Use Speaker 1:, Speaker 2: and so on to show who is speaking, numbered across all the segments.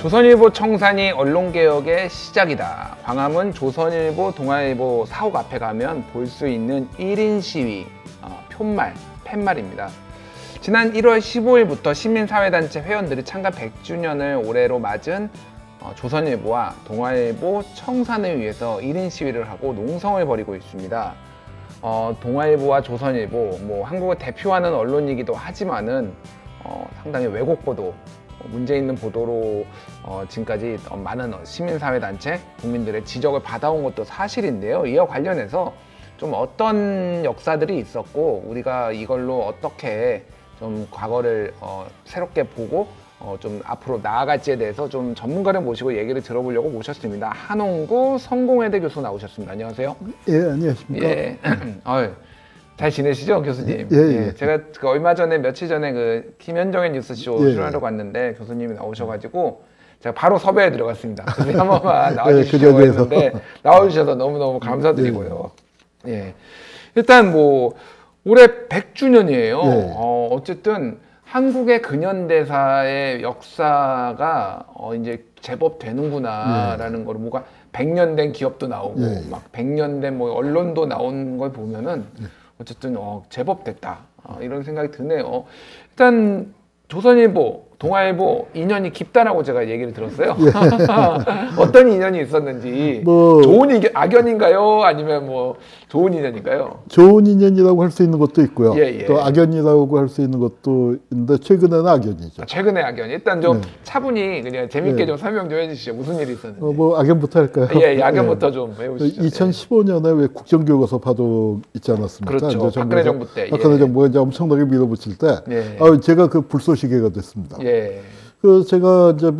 Speaker 1: 조선일보 청산이 언론개혁의 시작이다. 광화문 조선일보, 동아일보 사옥 앞에 가면 볼 수 있는 1인 시위, 팻말입니다. 지난 1월 15일부터 시민사회단체 회원들이 창간 100주년을 올해로 맞은 조선일보와 동아일보 청산을 위해서 1인 시위를 하고 농성을 벌이고 있습니다. 동아일보와 조선일보, 한국을 대표하는 언론이기도 하지만은 상당히 왜곡 보도, 문제 있는 보도로 지금까지 많은 시민사회단체, 국민들의 지적을 받아온 것도 사실인데요. 이와 관련해서 좀 어떤 역사들이 있었고 우리가 이걸로 어떻게 좀 과거를 새롭게 보고 좀 앞으로 나아갈지에 대해서 좀 전문가를 모시고 얘기를 들어보려고 모셨습니다. 한홍구 성공회대 교수 나오셨습니다. 안녕하세요.
Speaker 2: 예, 안녕하십니까.
Speaker 1: 예. 잘 지내시죠, 교수님?
Speaker 2: 예.
Speaker 1: 제가 얼마 전에, 며칠 전에 그 김현정의 뉴스쇼 출연하러 갔는데 교수님이 나오셔가지고 제가 바로 섭외에 들어갔습니다. 교수님 한 번만 나와주시려고 했는데 나와주셔서 너무너무 감사드리고요. 예. 일단 올해 100주년이에요. 어쨌든 한국의 근현대사의 역사가 이제 제법 되는구나라는 걸 뭐가 100년 된 기업도 나오고 막 100년 된 언론도 나온 걸 보면은 어쨌든 제법 됐다 이런 생각이 드네요. 일단 조선일보, 동아일보 인연이 깊다라고 제가 얘기를 들었어요. 어떤 인연이 있었는지. 좋은 악연인가요? 아니면 좋은 인연인가요?
Speaker 2: 좋은 인연이라고 할 수 있는 것도 있고요.
Speaker 1: 예.
Speaker 2: 또 악연이라고 할 수 있는 것도 있는데 최근에는 악연이죠.
Speaker 1: 최근에 악연. 일단 좀 차분히 그냥 재밌게 좀 설명 좀 해주시죠. 무슨 일이 있었는지.
Speaker 2: 악연부터 할까요?
Speaker 1: 예, 악연부터 좀 해보시죠.
Speaker 2: 2015년에 왜 국정교과서 파동 있지 않았습니까?
Speaker 1: 그렇죠. 박근혜 정부 때.
Speaker 2: 박근혜 정부가 이제 엄청나게 밀어붙일 때, 제가 그 불쏘시개가 됐습니다. 제가 이제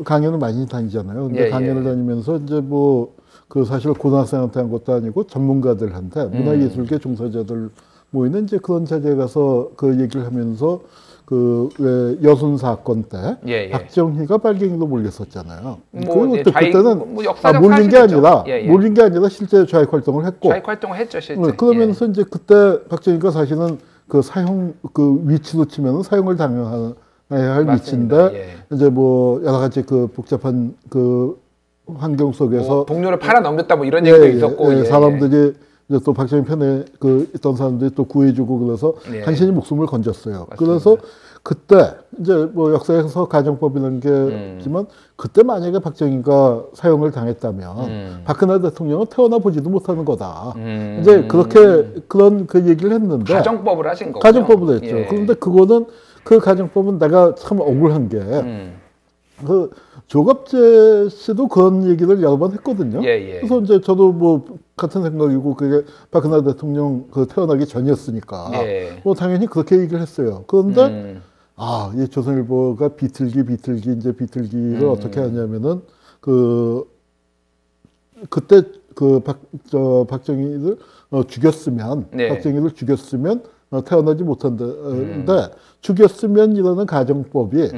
Speaker 2: 강연을 많이 다니잖아요. 근데 강연을 다니면서 이제 사실 고등학생한테 한 것도 아니고 전문가들한테 문화예술계 종사자들 모이는 이제 그런 자리에 가서 그 얘기를 하면서 왜 여순 사건 때 박정희가 빨갱이로 몰렸었잖아요. 그때는 몰린 게 아니라 몰린 게 아니라 실제 좌익 활동을 했고
Speaker 1: 좌익 활동을 했죠, 실제.
Speaker 2: 그러면서 이제 그때 박정희가 사실은 위치로 치면은 사형을 당해야 할 위치인데 이제 여러 가지 복잡한 환경 속에서
Speaker 1: 동료를 팔아 넘겼다 이런 얘기도 있었고
Speaker 2: 사람들이 이제 또 박정희 편에 있던 사람들이 또 구해주고 그래서 간신히 목숨을 건졌어요. 맞습니다. 그래서 그때 이제 역사에서 가정법이라는 게 있지만 그때 만약에 박정희가 사형을 당했다면 박근혜 대통령은 태어나 보지도 못하는 거다. 이제 그런 얘기를 했는데
Speaker 1: 가정법을 하신 거죠.
Speaker 2: 가정법을 했죠. 그런데 그 가정법은 내가 참 억울한 게 조갑재 씨도 그런 얘기를 여러 번 했거든요. 그래서 이제 저도 같은 생각이고 그게 박근혜 대통령 태어나기 전이었으니까 당연히 그렇게 얘기를 했어요. 그런데 이 조선일보가 비틀기를 어떻게 하냐면은 그때 박정희를 죽였으면 박정희를 죽였으면 태어나지 못한다는데 죽였으면이라는 가정법이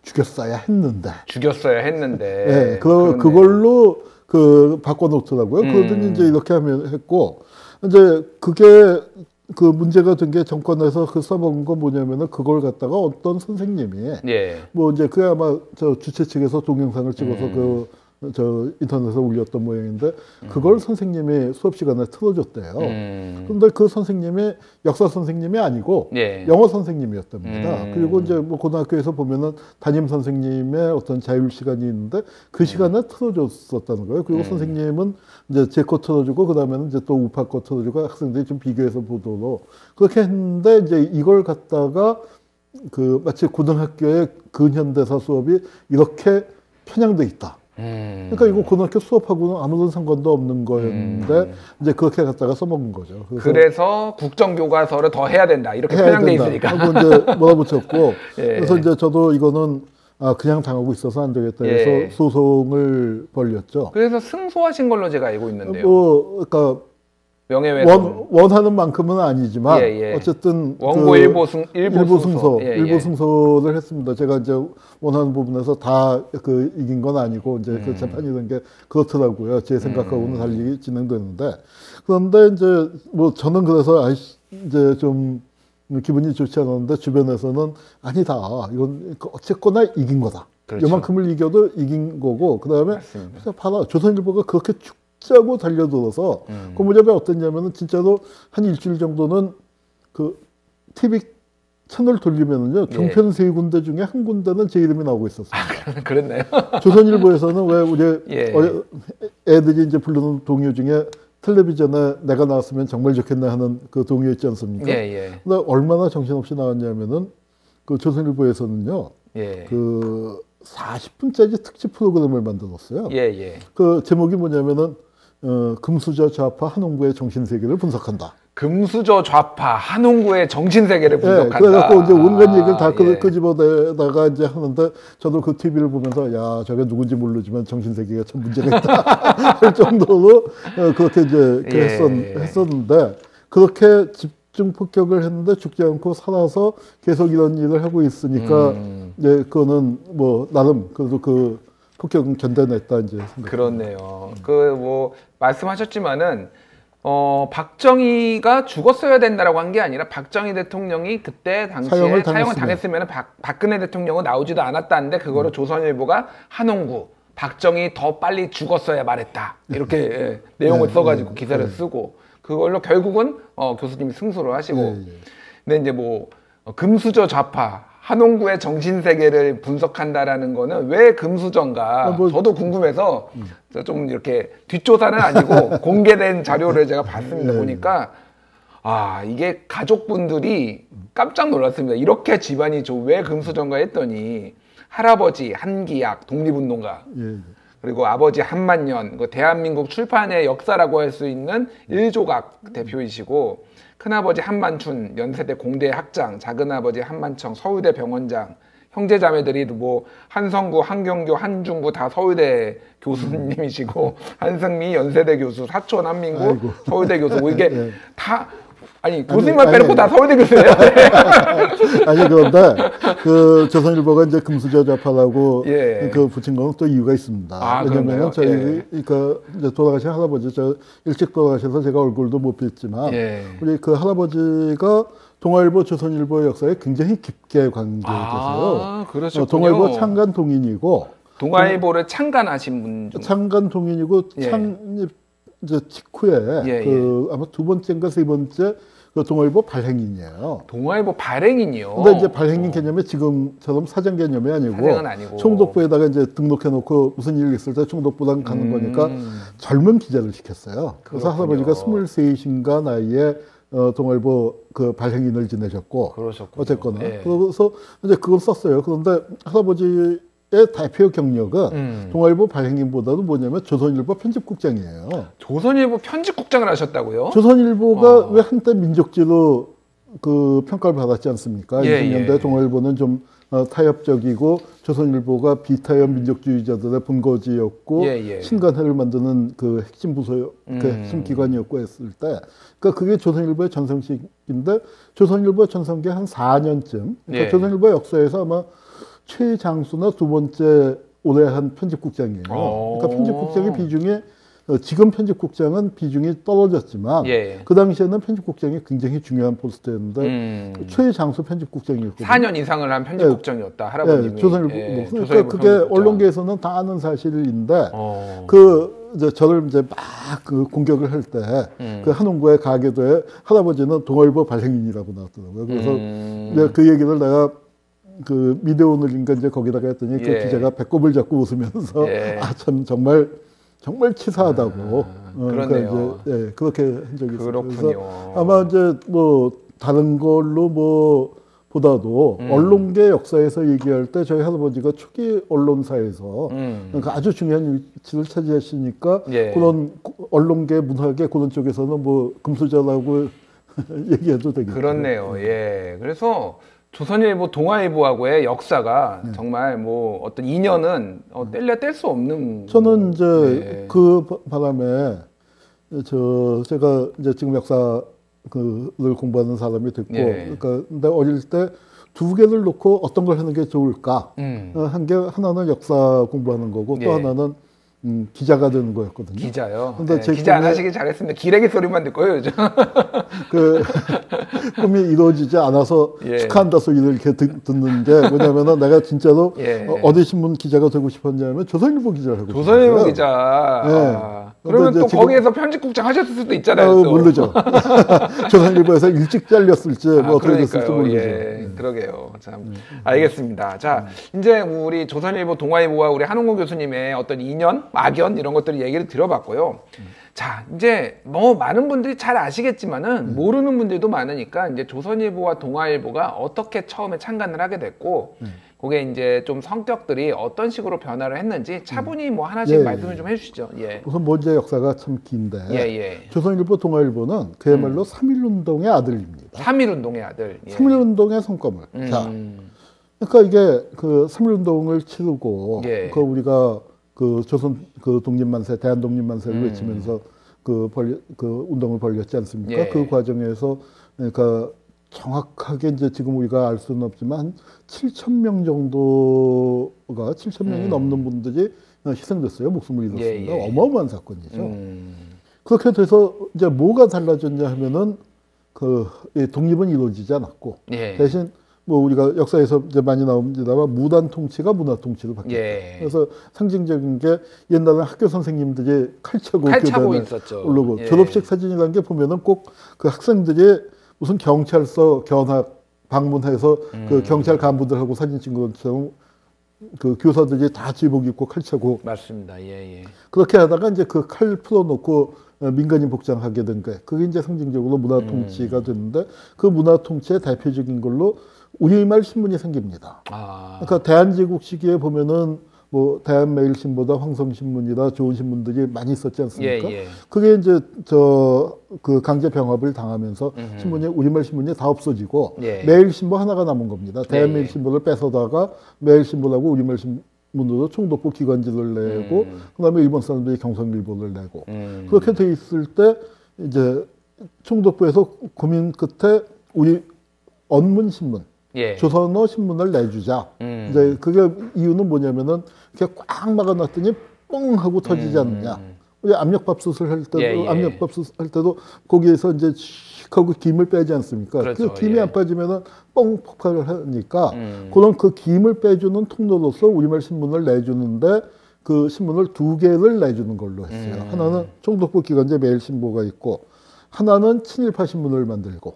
Speaker 2: 죽였어야 했는데 그걸로 바꿔놓더라고요. 그러더니 이제 이렇게 하면 했고 이제 그게 문제가 된 게 정권에서 써먹은 건 뭐냐면은 그걸 갖다가 어떤 선생님이 이제 그게 아마 주최 측에서 동영상을 찍어서 인터넷에 올렸던 모양인데 그걸 선생님이 수업 시간에 틀어줬대요. 그런데 그 선생님이 역사 선생님이 아니고 영어 선생님이었답니다. 그리고 이제 고등학교에서 보면은 담임 선생님의 어떤 자율 시간이 있는데 그 시간에 틀어줬었다는 거예요. 그리고 선생님은 이제 제 거 틀어주고 그다음에는 이제 또 우파 거 틀어주고 학생들이 좀 비교해서 보도로 그렇게 했는데 이제 이걸 갖다가 마치 고등학교의 근현대사 수업이 이렇게 편향돼 있다. 그러니까 이거 고등학교 수업하고는 아무런 상관도 없는 거였는데 이제 그렇게 갖다가 써먹은 거죠.
Speaker 1: 그래서 국정교과서를 더 해야 된다 이렇게 편향돼 있으니까
Speaker 2: 하고 이제 몰아붙였고 그래서 이제 저도 이거는 그냥 당하고 있어서 안 되겠다 해서 소송을 벌였죠.
Speaker 1: 그래서 승소하신 걸로 제가 알고 있는데요.
Speaker 2: 그러니까
Speaker 1: 명예훼손
Speaker 2: 원하는 만큼은 아니지만 어쨌든
Speaker 1: 원고 일부
Speaker 2: 승소를 했습니다. 제가 이제 원하는 부분에서 다 이긴 건 아니고 이제 재판이라는 게 그렇더라고요. 제 생각하고는 달리 진행되는데 그런데 이제 저는 그래서 이제 좀 기분이 좋지 않았는데 주변에서는 아니다. 이건 어쨌거나 이긴 거다.
Speaker 1: 그렇죠.
Speaker 2: 요만큼을 이겨도 이긴 거고 그다음에
Speaker 1: 맞습니다.
Speaker 2: 봐라 조선일보가 그렇게 죽자고 달려들어서 그 무렵에 어땠냐면은 진짜로 한 일주일 정도는 그 TV 채널 돌리면은요 종편 세 군데 중에 한 군데는 제 이름이 나오고 있었어요.
Speaker 1: 그랬나요?
Speaker 2: 조선일보에서는 왜 우리
Speaker 1: 예.
Speaker 2: 애들이 이제 부르는 동요 중에 텔레비전에 내가 나왔으면 정말 좋겠네 하는 그 동요 있지 않습니까?
Speaker 1: 예.
Speaker 2: 근데 얼마나 정신없이 나왔냐면은 그 조선일보에서는요
Speaker 1: 예.
Speaker 2: 그 40분짜리 특집 프로그램을 만들었어요.
Speaker 1: 예.
Speaker 2: 그 제목이 뭐냐면은 금수저 좌파 한홍구의 정신세계를 분석한다.
Speaker 1: 금수저 좌파 한홍구의 정신세계를 분석한다.
Speaker 2: 그래갖고 이제 온갖 얘기를 다 끄집어내다가 이제 하는데 저도 그 TV를 보면서 야 저게 누군지 모르지만 정신세계가 참 문제가 있다 할 정도로 그렇게 이제 했었는데 그렇게 집중 폭격을 했는데 죽지 않고 살아서 계속 이런 일을 하고 있으니까 이제 그거는 뭐 나름 그래도 그 폭격은 견뎌냈다 이제 생각합니다.
Speaker 1: 그렇네요. 그 뭐 말씀하셨지만은 박정희가 죽었어야 된다라고 한 게 아니라 박정희 대통령이 그때 당시에 사형을 당했으면 박근혜 대통령은 나오지도 않았다는데 그거를 조선일보가 한홍구 박정희 더 빨리 죽었어야 말했다 이렇게 내용을 써가지고 기사를 쓰고 그걸로 결국은 교수님이 승소를 하시고 근데 이제 뭐 금수저 좌파 한홍구의 정신세계를 분석한다라는 거는 왜 금수저인가 저도 궁금해서 좀 이렇게 뒷조사는 아니고 공개된 자료를 제가 봤습니다. 보니까 이게 가족분들이 깜짝 놀랐습니다. 이렇게 집안이 왜 금수저인가 했더니 할아버지 한기약 독립운동가 그리고 아버지 한만년 대한민국 출판의 역사라고 할 수 있는 일조각 대표이시고 큰아버지 한만춘 연세대 공대 학장, 작은아버지 한만청 서울대 병원장, 형제자매들이 뭐 한성구, 한경규, 한중구 다 서울대 교수님이시고 한승미 연세대 교수, 사촌 한민구 서울대 교수 뭐 이게 다 아니 교수님만 빼놓고 다 서울대 교수예요.
Speaker 2: 아니 그런데 그 조선일보가 이제 금수저 좌파라고 그 붙인 건 또 이유가 있습니다. 왜냐면은 저희 그 이제 돌아가신 할아버지 저 일찍 돌아가셔서 제가 얼굴도 못 뵀지만 우리 그 할아버지가 동아일보, 조선일보 역사에 굉장히 깊게 관계되세요.
Speaker 1: 그러셨군요.
Speaker 2: 동아일보 창간 동인이고
Speaker 1: 동아일보를 창간하신 분 중
Speaker 2: 창간 동인이고 창립 이제 직후에 그 아마 두 번째인가 세 번째 그 동아일보 발행인이에요.
Speaker 1: 동아일보 발행인이요.
Speaker 2: 근데 이제 발행인 개념이 지금처럼 사장 개념이 아니고 총독부에다가 이제 등록해놓고 무슨 일 있을 때 총독부랑 가는 거니까 젊은 기자를 시켰어요. 그래서 할아버지가 23인가 나이에 동아일보 그 발행인을 지내셨고
Speaker 1: 그러셨군요.
Speaker 2: 어쨌거나 그래서 이제 그걸 썼어요. 그런데 할아버지의 대표 경력은 동아일보 발행인보다도 뭐냐면 조선일보 편집국장이에요.
Speaker 1: 조선일보 편집국장을 하셨다고요?
Speaker 2: 조선일보가 왜 한때 민족지로 그 평가를 받았지 않습니까? 20년대 동아일보는 좀 타협적이고 조선일보가 비타협 민족주의자들의 본거지였고 신간회를 만드는 그 핵심 부서, 그 핵심 기관이었고 했을 때, 그러니까 그게 조선일보의 전성기인데 조선일보 전성기 한 4년쯤, 그러니까 조선일보 역사에서 아마 최장수나 두 번째 오래 한 편집국장이에요. 그러니까 편집국장의 비중이 지금 편집국장은 비중이 떨어졌지만 그 당시에는 편집국장이 굉장히 중요한 포스트였는데 최장수 편집국장이었거든요.
Speaker 1: 4년 이상을 한 편집국장이었다. 할아버님이.
Speaker 2: 조선일보. 그러니까 그게 언론계에서는 다 아는 사실인데 그 이제 저를 이제 막 그 공격을 할 때 그 한홍구의 가계도에 할아버지는 동아일보 발행인이라고 나왔더라고요. 그래서 그 얘기를 내가 그 미디어오늘인가 이제 거기다가 했더니 그 기자가 배꼽을 잡고 웃으면서 참 정말 치사하다고
Speaker 1: 그러네요.
Speaker 2: 그러니까 이제 그렇게 한 적이 있어요.
Speaker 1: 그렇군요.
Speaker 2: 그래서 아마 이제 뭐 다른 걸로 뭐 보다도 언론계 역사에서 얘기할 때 저희 할아버지가 초기 언론사에서 그러니까 아주 중요한 위치를 차지하시니까 그런 언론계 문화계 그런 쪽에서는 뭐 금수저라고 얘기해도 되겠죠.
Speaker 1: 그렇네요. 그래서 조선일보, 동아일보하고의 역사가 정말 뭐 어떤 인연은 뗄 수 없는.
Speaker 2: 저는 이제 그 바람에 제가 이제 지금 역사 그를 공부하는 사람이 됐고, 그러니까 근데 어릴 때 두 개를 놓고 어떤 걸 하는 게 좋을까? 한 개 하나는 역사 공부하는 거고 또 하나는 기자가 되는 거였거든요.
Speaker 1: 기자요? 근데 네, 기자 안 하시길 잘했습니다. 기레기 소리만 듣고요, 요즘.
Speaker 2: 그 꿈이 이루어지지 않아서 예. 축하한다 소리를 이렇게 듣는 게 뭐냐면은 내가 진짜로 예. 어디 신문 기자가 되고 싶었냐면 조선일보 기자를 하고
Speaker 1: 조선일보 기자. 예. 그러면 또 거기에서 편집국장 하셨을 수도 있잖아요.
Speaker 2: 모르죠. 조선일보에서 일찍 잘렸을지 뭐 어떻게 됐을지 모르죠.
Speaker 1: 예. 그러게요. 참 알겠습니다. 자, 이제 우리 조선일보, 동아일보와 우리 한홍구 교수님의 어떤 인연, 막연 이런 것들을 얘기를 들어봤고요. 자, 이제 뭐 많은 분들이 잘 아시겠지만은 모르는 분들도 많으니까 이제 조선일보와 동아일보가 어떻게 처음에 창간을 하게 됐고 그게 이제 좀 성격들이 어떤 식으로 변화를 했는지 차분히 뭐 하나씩 말씀을 좀 해주시죠. 예.
Speaker 2: 우선 먼저 역사가 참 긴데 조선일보, 동아일보는 그야말로 3.1운동의 아들입니다.
Speaker 1: 3.1운동의 아들.
Speaker 2: 3.1운동의 성과물. 자, 그러니까 이게 그 3.1운동을 치르고 그 우리가 그 조선 그 독립만세, 대한 독립만세를 외치면서 그 운동을 벌였지 않습니까? 그 과정에서 그러니까 정확하게 이제 지금 우리가 알 수는 없지만 7,000명 정도가 7,000명이 넘는 분들이 희생됐어요. 목숨을 잃었습니다. 어마어마한 사건이죠. 그렇게 돼서 이제 뭐가 달라졌냐 하면은 그 독립은 이루어지지 않았고 대신 뭐 우리가 역사에서 이제 많이 나옵니다만 무단 통치가 문화 통치로 바뀌었다. 그래서 상징적인 게 옛날에 학교 선생님들이 칼 차고 교단에 오르고 졸업식 사진이라는 게 보면은 꼭 그 학생들이 무슨 경찰서 견학 방문해서 그 경찰 간부들하고 사진 찍은 것처럼 그 교사들이 다 지복 입고 칼 차고
Speaker 1: 맞습니다.
Speaker 2: 그렇게 하다가 이제 그 칼 풀어놓고 민간인 복장하게 된 게 그게 이제 상징적으로 문화 통치가 됐는데 그 문화 통치의 대표적인 걸로 우리말 신문이 생깁니다. 그러니까 대한제국 시기에 보면은 뭐 대한매일신보다 황성신문이나 좋은 신문들이 많이 있었지 않습니까? 그게 이제 그 강제 병합을 당하면서 신문이 우리말 신문이 다 없어지고 매일신보 하나가 남은 겁니다. 대한매일신보를 뺏어다가 매일신보하고 우리말 신문으로 총독부 기관지를 내고 그다음에 일본 사람들이 경성일보를 내고 그렇게 돼 있을 때 이제 총독부에서 고민 끝에 우리 언문신문 조선어 신문을 내주자. 이제 그게 이유는 뭐냐면은 이렇게 꽉 막아놨더니 뻥 하고 터지지 않느냐. 우리 압력밥솥을 할 때도 압력밥솥 할 때도 거기에서 이제 슉 하고 김을 빼지 않습니까? 그렇죠. 그 김이 안 빠지면은 뻥 폭발을 하니까 그런 그 김을 빼주는 통로로서 우리말 신문을 내주는데 그 신문을 2개를 내주는 걸로 했어요. 하나는 총독부 기관지 매일신보가 있고. 하나는 친일파 신문을 만들고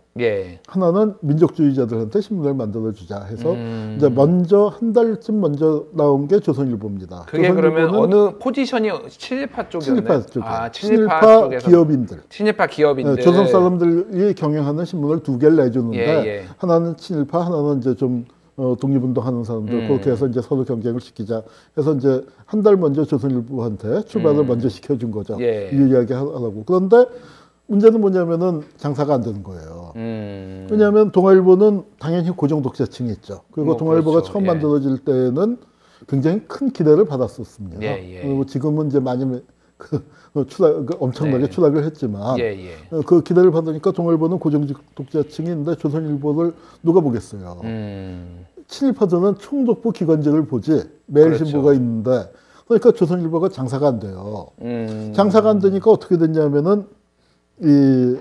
Speaker 2: 하나는 민족주의자들한테 신문을 만들어주자 해서 이제 먼저 한 달쯤 먼저 나온 게 조선일보입니다.
Speaker 1: 그게 그러면 어느 포지션이 친일파 쪽이었나요?
Speaker 2: 친일파 쪽에. 친일파 기업인들.
Speaker 1: 친일파 기업인들.
Speaker 2: 조선 사람들이 경영하는 신문을 2개를 내주는데 하나는 친일파, 하나는 이제 좀 독립운동하는 사람들 그렇게 해서 이제 서로 경쟁을 시키자 해서 이제 한 달 먼저 조선일보한테 출발을 먼저 시켜준 거죠. 유리하게 하라고. 그런데 문제는 뭐냐면은 장사가 안 되는 거예요. 왜냐하면 동아일보는 당연히 고정 독자층이 있죠. 그리고 동아일보가 처음 만들어질 때는 굉장히 큰 기대를 받았었습니다. 그리고 지금은 이제 많이 엄청나게 추락을 했지만 그 기대를 받으니까 동아일보는 고정 독자층이 있는데 조선일보를 누가 보겠어요. 친일파들은 총독부 기관지를 보지 매일신보가 있는데 그러니까 조선일보가 장사가 안 돼요. 장사가 안 되니까 어떻게 됐냐면은 이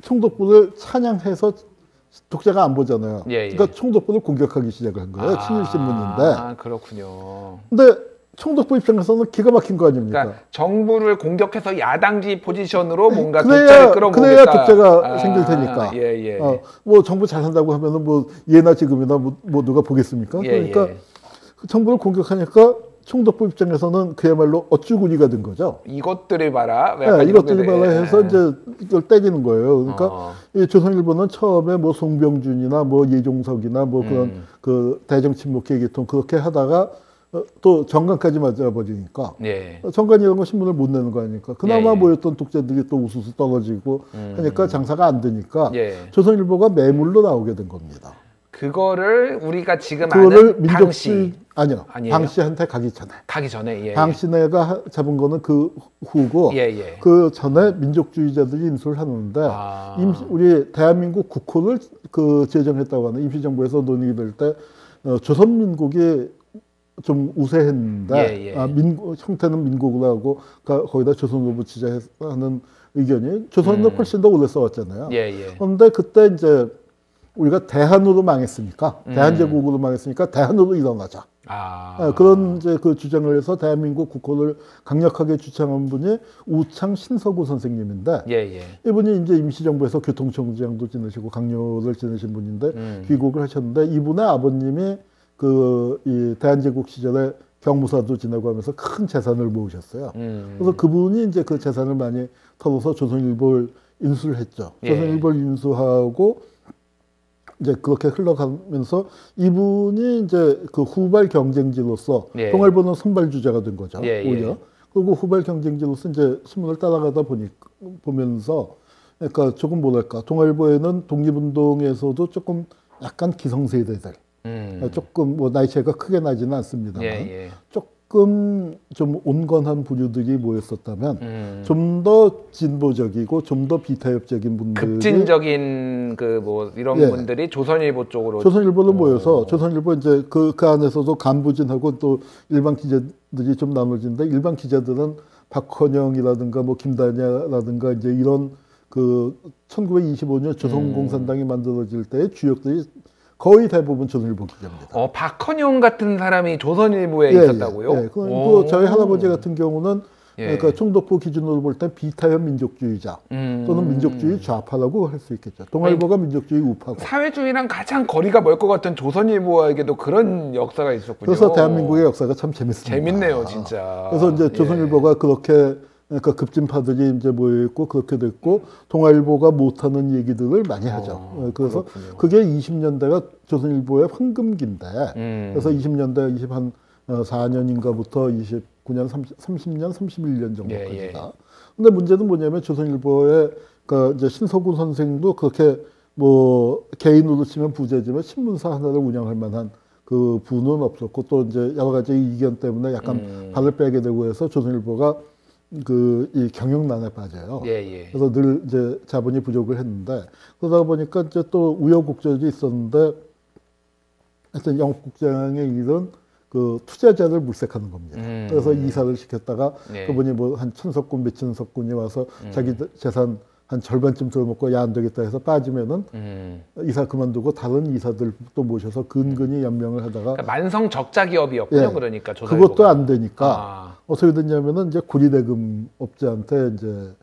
Speaker 2: 총독부를 찬양해서 독자가 안 보잖아요. 그러니까 총독부를 공격하기 시작한 거예요. 친일신문인데.
Speaker 1: 그렇군요.
Speaker 2: 근데 총독부 입장에서는 기가 막힌 거 아닙니까?
Speaker 1: 그러니까 정부를 공격해서 야당지 포지션으로 뭔가 독자를 끌어모으겠다.
Speaker 2: 그래야 독자가 생길 테니까. 뭐 정부 잘한다고 하면은 뭐 예나 지금이나 뭐 누가 보겠습니까? 그러니까 정부를 공격하니까 총독부 입장에서는 그야말로 어쭈구리가 된 거죠.
Speaker 1: 이것들이 봐라.
Speaker 2: 이것들이 봐라 해서 이제 이걸 때리는 거예요. 그러니까 이 조선일보는 처음에 뭐 송병준이나 뭐 예종석이나 뭐 그런 그 대정친목 계기통 그렇게 하다가 또 정관까지 맞아버리니까 정관 이런 거 신문을 못 내는 거 아닙니까? 그나마 모였던 독자들이 또 우수수 떨어지고 하니까 장사가 안 되니까 조선일보가 매물로 나오게 된 겁니다.
Speaker 1: 그거를 우리가 지금 아는 당시
Speaker 2: 아니요. 당시한테 가기 전에. 당시내가 잡은 거는 그 후고 그 전에 민족주의자들이 인수를 하는데 우리 대한민국 국호를 그 제정했다고 하는 임시정부에서 논의될 때 조선민국이 좀 우세했는데
Speaker 1: 예, 예.
Speaker 2: 형태는 민국으로 하고 거기다 조선으로 붙이자 하는 의견이 조선은 훨씬 더 오래 싸웠잖아요.
Speaker 1: 예, 예.
Speaker 2: 그런데 그때 이제 우리가 대한으로 망했으니까 대한제국으로 망했으니까 대한으로 일어나자. 그런 이제 그 주장을 해서 대한민국 국호를 강력하게 주창한 분이 우창 신서구 선생님인데
Speaker 1: 예, 예.
Speaker 2: 이분이 이제 임시정부에서 교통청장도 지내시고 강요를 지내신 분인데 귀국을 하셨는데 이분의 아버님이 이 대한제국 시절에 경무사도 지내고 하면서 큰 재산을 모으셨어요. 그래서 그분이 이제 그 재산을 많이 털어서 조선일보를 인수를 했죠.
Speaker 1: 예.
Speaker 2: 조선일보를 인수하고 이제 그렇게 흘러가면서 이분이 이제 그 후발 경쟁지로서
Speaker 1: 예.
Speaker 2: 동아일보는 선발 주자가 된 거죠.
Speaker 1: 예,
Speaker 2: 오히려.
Speaker 1: 예.
Speaker 2: 그리고 후발 경쟁지로서 이제 신문을 따라가다 보면서 그러니까 조금 뭐랄까 동아일보에는 독립운동에서도 조금 약간 기성세대들 조금 뭐 나이 차이가 크게 나지는 않습니다만
Speaker 1: 예, 예.
Speaker 2: 조금 좀 온건한 부류들이 모였었다면 좀 더 진보적이고 좀 더 비타협적인 분들이
Speaker 1: 급진적인 그 뭐 이런
Speaker 2: 예.
Speaker 1: 분들이 조선일보 쪽으로
Speaker 2: 조선일보로 모여서 조선일보 이제 그 안에서도 간부진하고 또 일반 기자들이 좀 나눠지는데 일반 기자들은 박헌영이라든가 뭐 김다냐라든가 이제 이런 그 1925년 조선공산당이 만들어질 때의 주역들이 거의 대부분 조선일보 기자입니다.
Speaker 1: 박헌영 같은 사람이 조선일보에
Speaker 2: 예,
Speaker 1: 있었다고요?
Speaker 2: 예. 또 저희 할아버지 같은 경우는
Speaker 1: 예.
Speaker 2: 그러니까 총독부 기준으로 볼 때 비타협 민족주의자 또는 민족주의 좌파라고 할 수 있겠죠. 동아일보가 민족주의 우파고.
Speaker 1: 사회주의랑 가장 거리가 멀 것 같은 조선일보에게도 그런 역사가 있었군요.
Speaker 2: 그래서 대한민국의 역사가 참 재밌습니다.
Speaker 1: 재밌네요, 진짜.
Speaker 2: 그래서 이제 조선일보가 그렇게 그러니까 급진파들이 이제 모여있고 그렇게 됐고 동아일보가 못하는 얘기들을 많이 하죠. 그래서
Speaker 1: 그렇군요.
Speaker 2: 그게 20년대가 조선일보의 황금기인데 그래서 20년대 24년인가부터 29년, 30년, 31년 정도까지가.
Speaker 1: 예, 예.
Speaker 2: 근데 문제는 뭐냐면 조선일보의 그러니까 이제 신서구 선생도 그렇게 뭐 개인으로 치면 부자지만 신문사 하나를 운영할 만한 그 부는 없었고 또 이제 여러 가지 이견 때문에 약간 발을 빼게 되고 해서 조선일보가 이 경영난에 빠져요.
Speaker 1: 예, 예.
Speaker 2: 그래서 늘 이제 자본이 부족을 했는데 그러다 보니까 이제 또 우여곡절이 있었는데 하여튼 영국장의 일은 그 투자자를 물색하는 겁니다. 그래서 이사를 시켰다가
Speaker 1: 네.
Speaker 2: 그분이 뭐 한 1000석군, 몇천 석군이 와서 자기 재산 한 절반쯤 들어먹고 야 안 되겠다 해서 빠지면은 이사 그만두고 다른 이사들 또 모셔서 근근히 연명을 하다가
Speaker 1: 그러니까 만성 적자 기업이었군요.
Speaker 2: 예,
Speaker 1: 그러니까 조선일보가.
Speaker 2: 그것도 안 되니까 어떻게 됐냐면은 이제 구리대금 업자한테 이제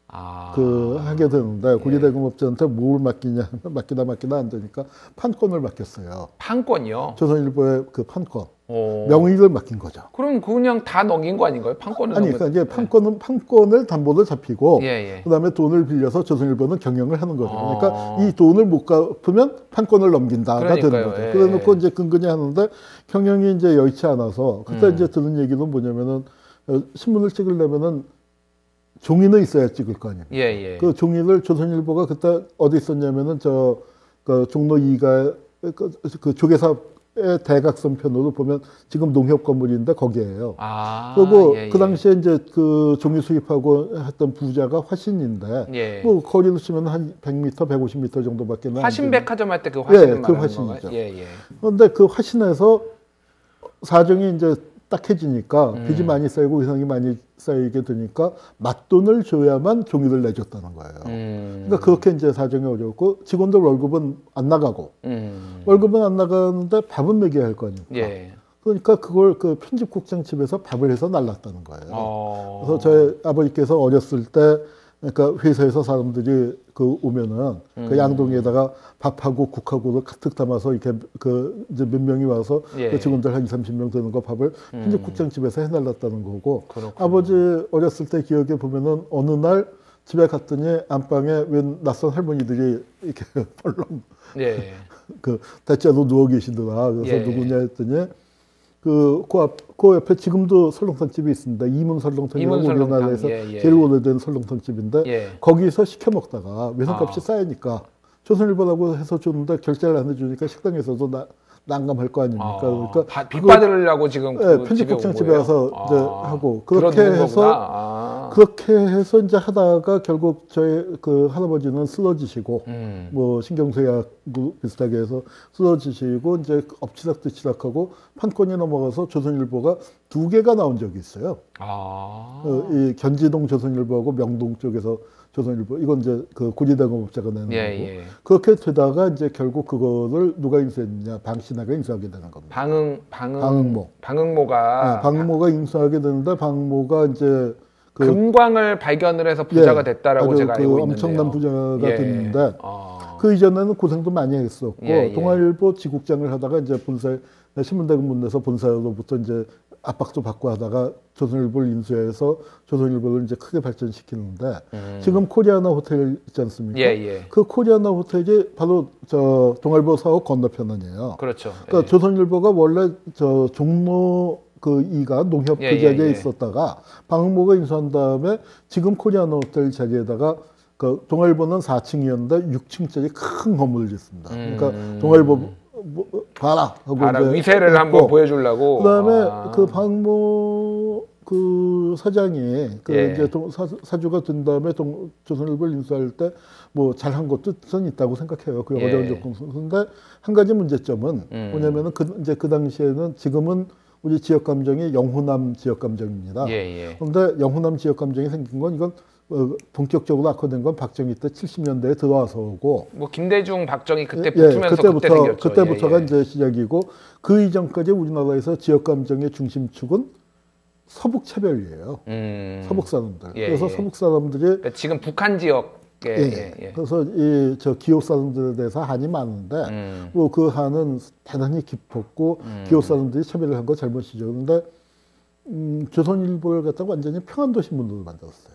Speaker 2: 하게 되는데 구리대금 업자한테 뭘 맡기냐 맡기다 안 되니까 판권을 맡겼어요.
Speaker 1: 판권이요?
Speaker 2: 조선일보의 그 판권 명의를 맡긴 거죠.
Speaker 1: 그럼 그냥 다 넘긴 거 아닌가요? 판권을
Speaker 2: 아니 그러니까 이제 판권을 담보를 잡히고
Speaker 1: 예, 예.
Speaker 2: 그다음에 돈을 빌려서 조선일보는 경영을 하는 거죠. 그러니까 이 돈을 못 갚으면 판권을 넘긴다가 되는 거죠.
Speaker 1: 예.
Speaker 2: 그래놓고 이제 근근히 하는데 경영이 이제 여의치 않아서 그때 이제 들은 얘기는 뭐냐면은 신문을 찍으려면은 종이는 있어야 찍을 거 아니에요.
Speaker 1: 예, 예.
Speaker 2: 그 종이를 조선일보가 그때 어디 있었냐면은 그 종로 2가 그 조계사의 대각선 편으로 보면 지금 농협 건물인데 거기에요. 그리고
Speaker 1: 예, 예.
Speaker 2: 그 당시에 이제 그 종이 수입하고 했던 부자가 화신인데
Speaker 1: 예.
Speaker 2: 뭐 거리로 치면 한 100m, 150m 정도밖에 안
Speaker 1: 화신백화점 할 때 그 화신
Speaker 2: 예, 그 화신이죠.
Speaker 1: 예, 예.
Speaker 2: 그런데 그 화신에서 사정이 이제 딱해지니까 빚이 많이 쌓이고 의상이 많이 쌓이게 되니까 맞돈을 줘야만 종이를 내줬다는 거예요. 그러니까 그렇게 이제 사정이 어려웠고 직원들 월급은 안 나가고 월급은 안 나가는데 밥은 먹여야 할 거 아닙니까?
Speaker 1: 예.
Speaker 2: 그러니까 그걸 그 편집국장 집에서 밥을 해서 날랐다는 거예요. 그래서 저희 아버지께서 어렸을 때 그러니까 회사에서 사람들이 그 오면은 그 양동이에다가 밥하고 국하고를 가득 담아서 이렇게 그 이제 몇 명이 와서
Speaker 1: 예.
Speaker 2: 그 직원들 한 20-30명 되는 거 밥을 편집국장 집에서 해날랐다는 거고
Speaker 1: 그렇군요.
Speaker 2: 아버지 어렸을 때 기억에 보면은 어느 날 집에 갔더니 안방에 웬 낯선 할머니들이 이렇게 펄렁
Speaker 1: 예.
Speaker 2: 그 대자로 누워 계시더라. 그래서
Speaker 1: 예.
Speaker 2: 누구냐 했더니 그 옆에 지금도 설렁탕 집이 있습니다. 이문 설렁탕이라고
Speaker 1: 이문 설렁탕.
Speaker 2: 우리나라에서
Speaker 1: 예, 예.
Speaker 2: 제일 오래된 설렁탕 집인데
Speaker 1: 예.
Speaker 2: 거기서 시켜 먹다가 외상값이 쌓이니까 조선일보라고 해서 줬는데 결제를 안 해주니까 식당에서도 난감할 거 아닙니까? 그러니까
Speaker 1: 빚 받으려고 지금
Speaker 2: 예, 편집국장 집에 와서 이제 하고 그렇게 해서 그렇게 해서 이제 하다가 결국 저희 그 할아버지는 쓰러지시고 뭐 신경쇠약 비슷하게 해서 쓰러지시고 이제 엎치락뒤치락하고 판권이 넘어가서 조선일보가 2개가 나온 적이 있어요. 이 견지동 조선일보하고 명동 쪽에서 조선일보, 이건 이제 그 고리대공업자가 내는 거고. 그렇게 되다가 이제 결국 그거를 누가 인수했느냐, 방신하가 인수하게 되는 겁니다.
Speaker 1: 방응모가.
Speaker 2: 방응모가 인수하게 되는데, 방응모가 이제 그
Speaker 1: 금광을 발견을 해서 부자가 됐다라고 제가 알고 있는데요.
Speaker 2: 엄청난 부자가 됐는데, 그 이전에는 고생도 많이 했었고, 동아일보 지국장을 하다가 이제 본사, 신문대금 내서 본사로부터 이제 압박도 받고 하다가 조선일보를 인수해서 조선일보를 이제 크게 발전시키는데 지금 코리아나 호텔 있지 않습니까? 그 코리아나 호텔이 바로 저 동아일보 사옥 건너편
Speaker 1: 그렇죠.
Speaker 2: 그러니까 조선일보가 원래 저 종로 그 2가 농협 그 자리에 있었다가 방응모가 인수한 다음에 지금 코리아나 호텔 자리에다가 그 동아일보는 4층이었는데 6층짜리 큰 건물을 짓습니다. 그러니까 동아일보 봐라 하고
Speaker 1: 위세를 했고, 한번 보여주려고.
Speaker 2: 그다음에 그 방모 그 사장이 그 이제 사주가 된 다음에 조선일보를 인수할 때 뭐 잘한 것도 전 있다고 생각해요. 그 어려운 조건. 근데 한 가지 문제점은 뭐냐면은 그 당시에는 지금은 우리 지역 감정이 영호남 지역 감정입니다. 그런데 영호남 지역 감정이 생긴 건 이건 본격적으로 악화된 건 박정희 때 70년대에 들어와서고
Speaker 1: 뭐 김대중, 박정희 그때 붙으면서 그때 생겼죠.
Speaker 2: 그때부터가 이제 시작이고 그 이전까지 우리나라에서 지역 감정의 중심축은 서북 차별이에요. 서북 사람들. 그래서 서북 사람들이
Speaker 1: 그러니까 지금 북한 지역
Speaker 2: 그래서 이 저 기호 사람들에 대해서 한이 많은데 뭐 그 한은 대단히 깊었고 기호 사람들이 차별을 한 거 잘못이죠. 그런데 조선일보를 갖다가 완전히 평안도 신문으로 만들었어요.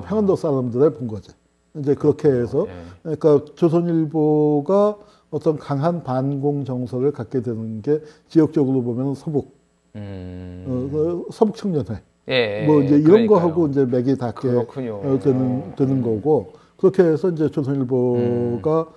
Speaker 2: 평안도 사람들의 본 거지. 이제 그렇게 해서 그러니까 조선일보가 어떤 강한 반공 정서를 갖게 되는 게 지역적으로 보면 서북 서북 청년회 뭐 이제 이런 거하고 이제 맥이 닿게 되는 거고 그렇게 해서 이제 조선일보가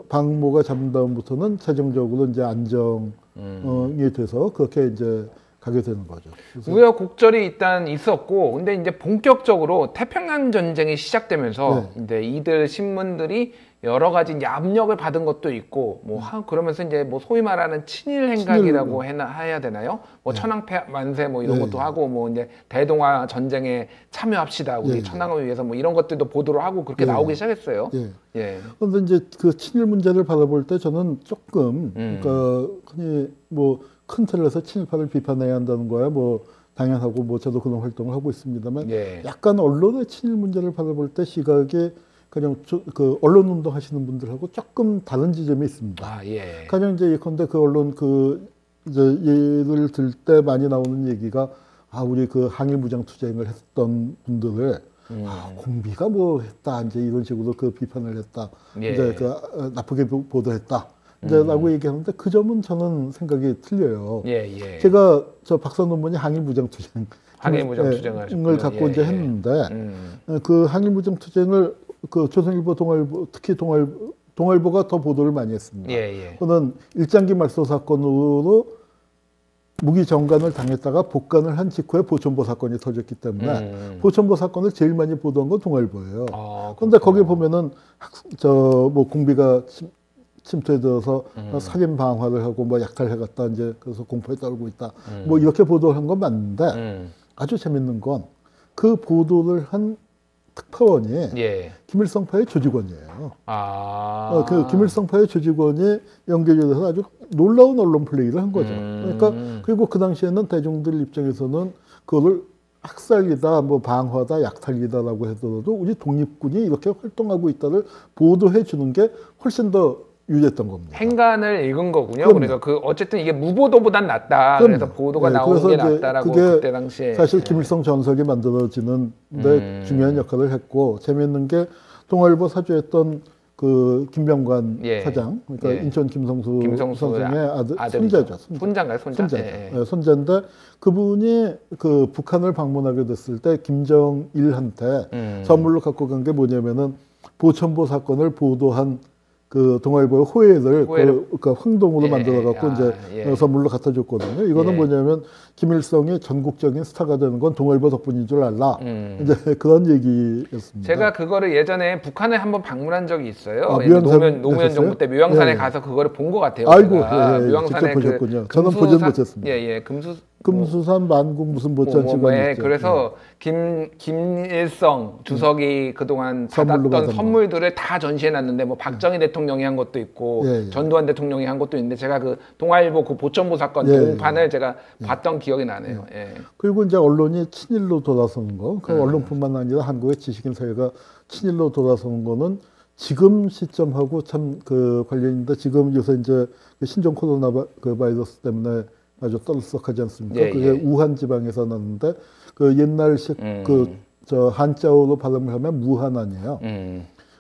Speaker 2: 방모가 잡은 다음부터는 최종적으로 이제 안정이 돼서 그렇게 이제 가게 되는 거죠.
Speaker 1: 우여곡절이 일단 있었고, 근데 이제 본격적으로 태평양 전쟁이 시작되면서 이제 이들 신문들이 여러 가지 이제 압력을 받은 것도 있고, 뭐 그러면서 이제 뭐 소위 말하는 친일 행각이라고 해야 되나요? 뭐 천황폐 만세 뭐 이런 것도 하고, 뭐 이제 대동아 전쟁에 참여합시다, 우리 천황을 위해서 뭐 이런 것들도 보도를 하고 그렇게 나오기 시작했어요.
Speaker 2: 그런데 이제 그 친일 문제를 바라볼 때 저는 조금 그러니까 흔히 뭐 큰 틀에서 친일파를 비판해야 한다는 거야 뭐 당연하고 뭐 저도 그런 활동을 하고 있습니다만 약간 언론의 친일 문제를 바라볼 때 시각이 그냥 그 언론 운동 하시는 분들하고 조금 다른 지점이 있습니다. 가령 이제 예컨대 그 언론 그 이제 예를 들 때 많이 나오는 얘기가 우리 그 항일 무장 투쟁을 했던 분들을 공비가 뭐 했다 이제 이런 식으로 그 비판을 했다 이제 그 나쁘게 보도했다. 라고 얘기하는데 그 점은 저는 생각이 틀려요. 제가 저 박사 논문이 항일무장투쟁 을 갖고 이제 했는데 그 항일무장투쟁을 그 조선일보, 동아일보 특히 동아일보가 더 보도를 많이 했습니다. 그는 일장기 말소 사건으로 무기 정관을 당했다가 복관을 한 직후에 보천보 사건이 터졌기 때문에 보천보 사건을 제일 많이 보도한 건 동아일보예요. 그런데 거기 보면은 저 뭐 공비가 침투에 들어서 살인 방화를 하고 뭐 약탈해갔다 이제 그래서 공포에 떨고 있다 뭐 이렇게 보도한 건 맞는데 아주 재밌는 건 그 보도를 한 특파원이 김일성파의 조직원이에요. 그 김일성파의 조직원이 연결이 돼서 아주 놀라운 언론 플레이를 한 거죠. 그러니까 그리고 그 당시에는 대중들 입장에서는 그거를 학살이다, 뭐 방화다, 약탈이다라고 하더라도 우리 독립군이 이렇게 활동하고 있다를 보도해 주는 게 훨씬 더 유리했던 겁니다.
Speaker 1: 행간을 읽은 거군요. 그러니까 그 어쨌든 이게 무보도보단 낫다. 그래서 보도가 나오는 게 낫다라고 그때 당시에
Speaker 2: 사실 김일성 전설이 만들어지는데 중요한 역할을 했고 재미있는 게 동아일보 사주했던 그 김병관 사장, 그러니까 인천 김성수 선생의 손자죠.
Speaker 1: 손자인가요?
Speaker 2: 손자인데 그분이 그 북한을 방문하게 됐을 때 김정일한테 선물로 갖고 간 게 뭐냐면은 보천보 사건을 보도한 그 동아일보의 호혜를
Speaker 1: 호혜를
Speaker 2: 그 황동으로
Speaker 1: 예,
Speaker 2: 만들어 갖고 이제
Speaker 1: 예.
Speaker 2: 선물로 갖다 줬거든요. 이거는
Speaker 1: 예.
Speaker 2: 뭐냐면 김일성이 전국적인 스타가 되는 건 동아일보 덕분인 줄 알라. 이제 그런 얘기였습니다.
Speaker 1: 제가 그거를 예전에 북한에 한번 방문한 적이 있어요.
Speaker 2: 아,
Speaker 1: 노무현 정부 때 묘양산에 가서 그거를 본 것 같아요.
Speaker 2: 아이고,
Speaker 1: 묘양산에
Speaker 2: 직접 보셨군요. 저는 보지는 못했습니다.
Speaker 1: 예,
Speaker 2: 금수산 만국 무슨 못지않은
Speaker 1: 예, 그래서 김일성 주석이 그동안 받았던 선물들을 다 전시해 놨는데 뭐 박정희 대통령이 한 것도 있고 전두환 대통령이 한 것도 있는데 제가 그 동아일보 그 보천보 사건 동판을 제가 봤던 기억이 나네요.
Speaker 2: 그리고 이제 언론이 친일로 돌아서는 거, 그 언론뿐만 아니라 한국의 지식인 사회가 친일로 돌아서는 거는 지금 시점하고 참 그 관련인데 지금 요새 이제 신종 코로나 그 바이러스 때문에 아주 떨썩하지 않습니까? 그게 우한 지방에서 났는데 그 옛날식 저 한자어로 발음을 하면 무한 아니에요.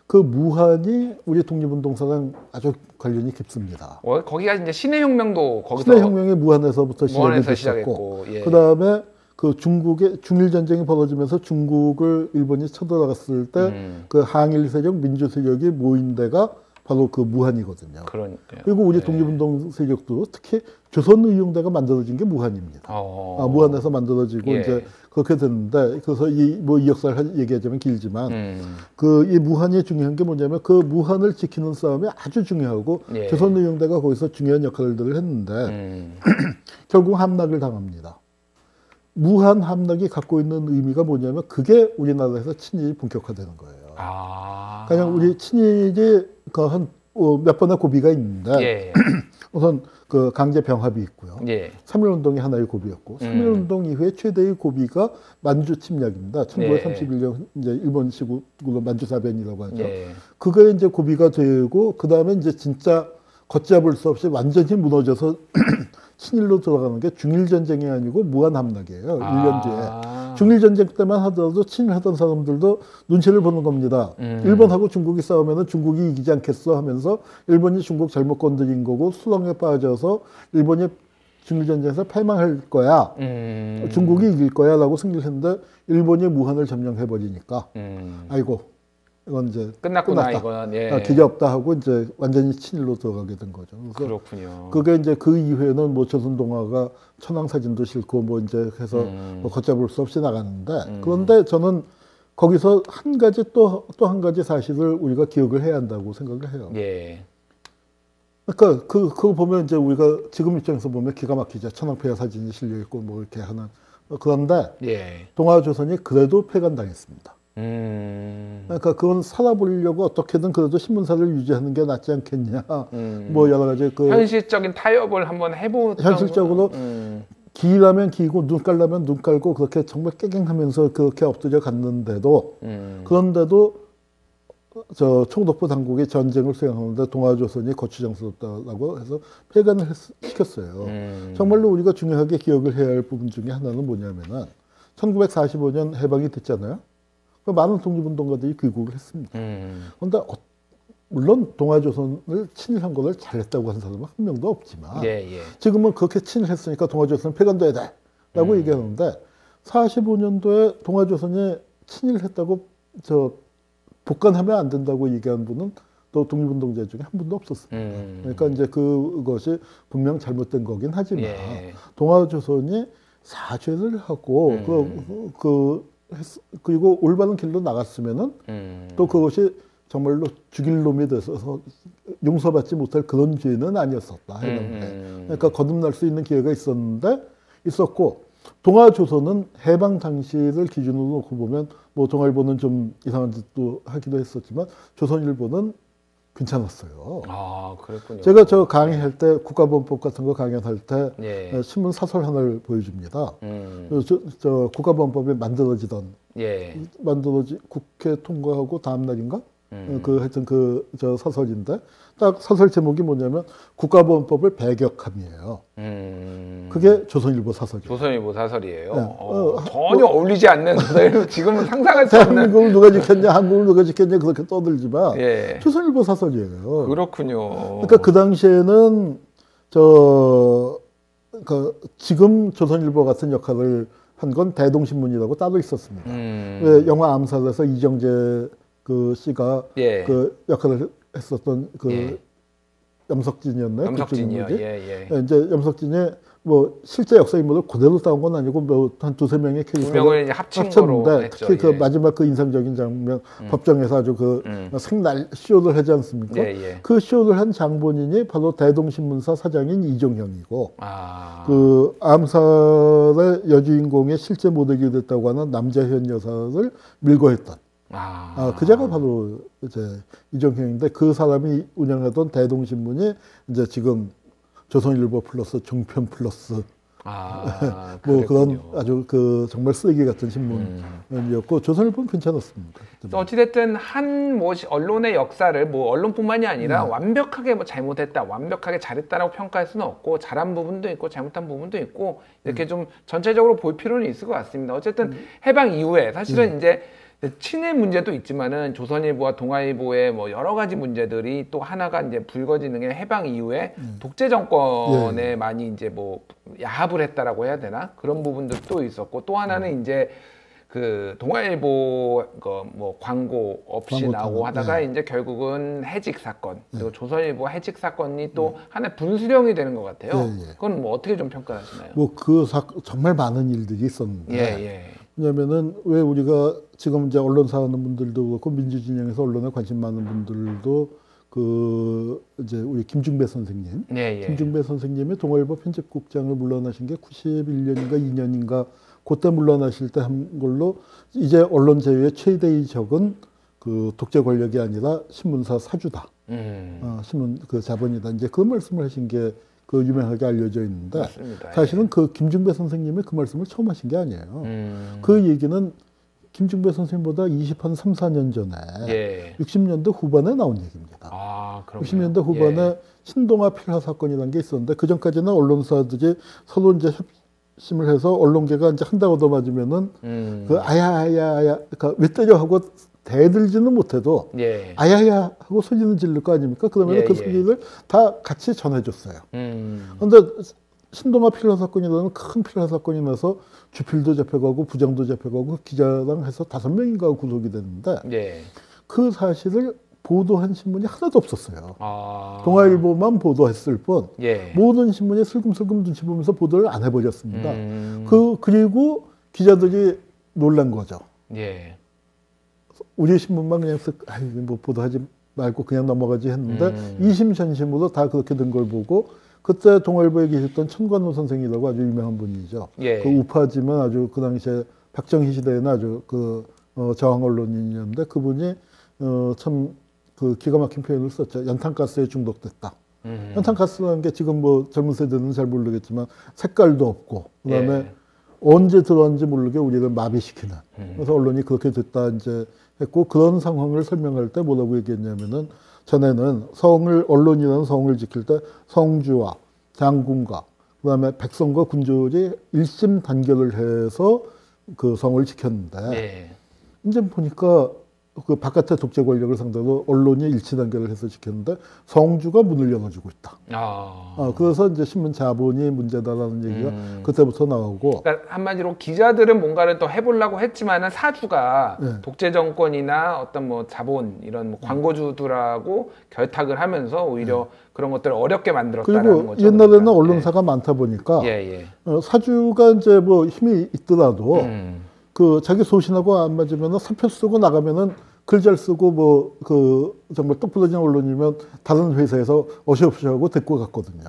Speaker 2: 그 무한이 우리 독립운동사랑 아주 관련이 깊습니다.
Speaker 1: 거기가 이제 신해혁명도 거기서
Speaker 2: 신해혁명이 무한에서부터 시작이 됐었고, 그 다음에 그 중국의 중일 전쟁이 벌어지면서 중국을 일본이 쳐들어갔을 때 그 항일 세력, 민주 세력이 모인 데가 바로 그 무한이거든요.
Speaker 1: 그러니까요.
Speaker 2: 그리고 우리 독립운동 세력도 특히 조선의용대가 만들어진 게 무한입니다. 무한에서 만들어지고 이제 그렇게 됐는데, 그래서 이 역사를 얘기하자면 길지만 그 이 무한이 중요한 게 뭐냐면 그 무한을 지키는 싸움이 아주 중요하고 조선의용대가 거기서 중요한 역할들을 했는데 결국 함락을 당합니다. 무한 함락이 갖고 있는 의미가 뭐냐면 그게 우리나라에서 친일이 본격화되는 거예요. 그냥 우리 친일이 그 한 몇 번의 고비가 있는데 우선 그 강제 병합이 있고요. 3.1운동이 하나의 고비였고 3.1운동 이후에 최대의 고비가 만주 침략입니다. 1931년 이제 일본식으로 만주사변이라고 하죠. 그게 이제 고비가 되고 그 다음에 이제 진짜 걷잡을 수 없이 완전히 무너져서 친일로 돌아가는 게 중일전쟁이 아니고 무한함락이에요. 1년 뒤에. 중일전쟁 때만 하더라도 친일하던 사람들도 눈치를 보는 겁니다. 일본하고 중국이 싸우면 중국이 이기지 않겠어 하면서 일본이 중국 잘못 건드린 거고 수렁에 빠져서 일본이 중일전쟁에서 패망할 거야. 중국이 이길 거야 라고 승리를 했는데 일본이 무한을 점령해버리니까 아이고 이건 이제
Speaker 1: 끝났다. 이건
Speaker 2: 기계 없다 하고 이제 완전히 친일로 들어가게 된 거죠.
Speaker 1: 그렇군요.
Speaker 2: 그게 이제 그 이후에는 뭐 조선동화가 천황사진도 싫고 뭐 이제 해서 뭐 걷잡을 수 없이 나갔는데 그런데 저는 거기서 한 가지 또 한 가지 사실을 우리가 기억을 해야 한다고 생각을 해요. 그러니까 그거 보면 이제 우리가 지금 입장에서 보면 기가 막히죠. 천황폐하 사진이 실려 있고 뭐 이렇게 하는 그런데 동아조선이 그래도 폐간당했습니다. 그러니까 그건 살아보려고 어떻게든 그래도 신문사를 유지하는 게 낫지 않겠냐. 뭐 여러 가지 그
Speaker 1: 현실적인 타협을 한번 해보는
Speaker 2: 현실적으로 기라면 기고 눈 깔라면 눈 깔고 그렇게 정말 깨갱하면서 그렇게 엎드려 갔는데도 그런데도 저 총독부 당국이 전쟁을 수행하는데 동아조선이 거추장스럽다라고 해서 폐간을 시켰어요. 정말로 우리가 중요하게 기억을 해야 할 부분 중에 하나는 뭐냐면은 1945년 해방이 됐잖아요. 많은 독립운동가들이 귀국을 했습니다. 그런데 물론 동아조선을 친일한 거를 잘했다고 하는 사람은 한 명도 없지만 지금은 그렇게 친일했으니까 동아조선은 폐간돼야 돼 라고 얘기하는데 45년도에 동아조선이 친일했다고 복간하면 안 된다고 얘기한 분은 또 독립운동자 중에 한 분도 없었습니다. 그러니까 이제 그것이 분명 잘못된 거긴 하지만 동아조선이 사죄를 하고 그리고 올바른 길로 나갔으면은 또 그것이 정말로 죽일 놈이 돼서 용서받지 못할 그런 죄는 아니었었다. 그러니까 거듭날 수 있는 기회가 있었고 동아조선은 해방 당시를 기준으로 놓고 보면 뭐 동아일보는 좀 이상한 짓도 하기도 했었지만 조선일보는 괜찮았어요.
Speaker 1: 그랬군요.
Speaker 2: 제가 저 강의할 때 국가보안법 같은 거 강연할 때 신문 사설 하나를 보여줍니다. 저 국가보안법이 만들어지던 국회 통과하고 다음 날인가? 하여튼 저 사설인데 딱 사설 제목이 뭐냐면 국가보안법을 배격함이에요. 그게 조선일보 사설이에요.
Speaker 1: 조선일보 사설이에요. 전혀 어울리지 않는 지금은 상상할 수 없는.
Speaker 2: 대한민국을 누가 지켰냐, 한국을 누가 지켰냐 그렇게 떠들지만 조선일보 사설이에요.
Speaker 1: 그렇군요.
Speaker 2: 그러니까 그 당시에는 지금 조선일보 같은 역할을 한 건 대동신문이라고 따로 있었습니다. 왜 영화 암살에서 이정재 그 씨가 그 역할을 했었던 그
Speaker 1: 예.
Speaker 2: 염석진이었나요?
Speaker 1: 염석진이요.
Speaker 2: 예, 예. 이제 염석진이 뭐 실제 역사 인물을 그대로 따온 건 아니고 뭐 한 두세 명의 캐릭터를 합쳤는데 특히
Speaker 1: 했죠.
Speaker 2: 그 마지막 그 인상적인 장면 법정에서 아주 그 생날 쇼를 하지 않습니까? 그 쇼를 한 장본인이 바로 대동신문사 사장인 이종형이고 그 암살의 여주인공의 실제 모델이 됐다고 하는 남자현 여사를 밀고했던 그자가 바로 이제 이종형인데 그 사람이 운영하던 대동신문이 이제 지금 조선일보 플러스 종편 플러스 뭐 그런 아주 그 정말 쓰레기 같은 신문이었고 조선일보는 괜찮았습니다.
Speaker 1: 어찌됐든 한 뭐 언론의 역사를 뭐 언론뿐만이 아니라 완벽하게 뭐 잘못했다, 완벽하게 잘했다라고 평가할 수는 없고 잘한 부분도 있고 잘못한 부분도 있고 이렇게 좀 전체적으로 볼 필요는 있을 것 같습니다. 어쨌든 해방 이후에 사실은 이제 친일 문제도 있지만은 조선일보와 동아일보의 뭐 여러 가지 문제들이 또 하나가 이제 불거지는 게 해방 이후에 독재 정권에 많이 이제 뭐 야합을 했다라고 해야 되나 그런 부분들도 있었고 또 하나는 이제 그 동아일보 뭐 광고 없이 나오고 하다가 이제 결국은 해직 사건 그리고 조선일보 해직 사건이 또 하나의 분수령이 되는 것 같아요. 그건 뭐 어떻게 좀 평가하시나요?
Speaker 2: 뭐 그 정말 많은 일들이 있었는데. 왜냐면은 왜 우리가 지금 이제 언론사 하는 분들도 그렇고 민주진영에서 언론에 관심 많은 분들도 그 이제 우리 김중배 선생님, 김중배 선생님이 동아일보 편집국장을 물러나신 게 91년인가 2년인가 그때 물러나실 때 한 걸로 이제 언론 제휴의 최대의 적은 그 독재 권력이 아니라 신문사 사주다, 신문 그 자본이다 이제 그 말씀을 하신 게. 그 유명하게 알려져 있는데 맞습니다. 사실은 그 김중배 선생님이 그 말씀을 처음 하신 게 아니에요. 그 얘기는 김중배 선생님보다 23, 4년 전에 60년대 후반에 나온 얘기입니다. 60년대 후반에 신동아 필화 사건이라는 게 있었는데 그 전까지는 언론사들이 서로 이제 협심을 해서 언론계가 이제 한 대 얻어맞으면은 그 아야아야 그러니까 왜 때려 하고 대들지는 못해도 아야야 하고 소리는 지를 거 아닙니까? 그러면 그 소리를 다 같이 전해줬어요. 그런데 신동아 필화 사건이라는 큰 필화 사건이 나서 주필도 잡혀가고 부장도 잡혀가고 기자랑 해서 5명인가 구속이 됐는데 그 사실을 보도한 신문이 하나도 없었어요. 동아일보만 보도했을 뿐 모든 신문이 슬금슬금 눈치 보면서 보도를 안 해버렸습니다. 그리고 기자들이 놀란 거죠. 우리 신문만 그냥 뭐 보도하지 말고 그냥 넘어가지 했는데 이심전심으로 다 그렇게 된 걸 보고 그때 동아일보에 계셨던 천관호 선생이라고 아주 유명한 분이죠. 그 우파지만 아주 그 당시에 박정희 시대에는 아주 그 저항 언론인이었는데 그분이 참 그 기가 막힌 표현을 썼죠. 연탄가스에 중독됐다. 연탄가스라는 게 지금 뭐 젊은 세대는 잘 모르겠지만 색깔도 없고 그다음에 언제 들어왔는지 모르게 우리를 마비시키는. 그래서 언론이 그렇게 됐다 이제 했고 그런 상황을 설명할 때 뭐라고 얘기했냐면은 전에는 언론이라는 성을 지킬 때 성주와 장군과 그다음에 백성과 군졸이 일심 단결을 해서 그 성을 지켰는데 이제 보니까 그 바깥의 독재 권력을 상대로 언론이 일치 단결을 해서 지켰는데 성주가 문을 열어주고 있다. 그래서 이제 신문 자본이 문제다라는 얘기가 그때부터 나오고.
Speaker 1: 그러니까 한마디로 기자들은 뭔가를 또 해보려고 했지만은 사주가 독재 정권이나 어떤 뭐 자본 이런 뭐 광고주들하고 결탁을 하면서 오히려 그런 것들을 어렵게 만들었다는 거죠.
Speaker 2: 그리고 옛날에는 그러니까. 언론사가 많다 보니까 사주가 이제 뭐 힘이 있더라도. 그 자기 소신하고 안 맞으면은 사표 쓰고 나가면은 글 잘 쓰고 뭐 그 정말 똑부러진 언론이면 다른 회사에서 어시없이 하고 데리고 갔거든요.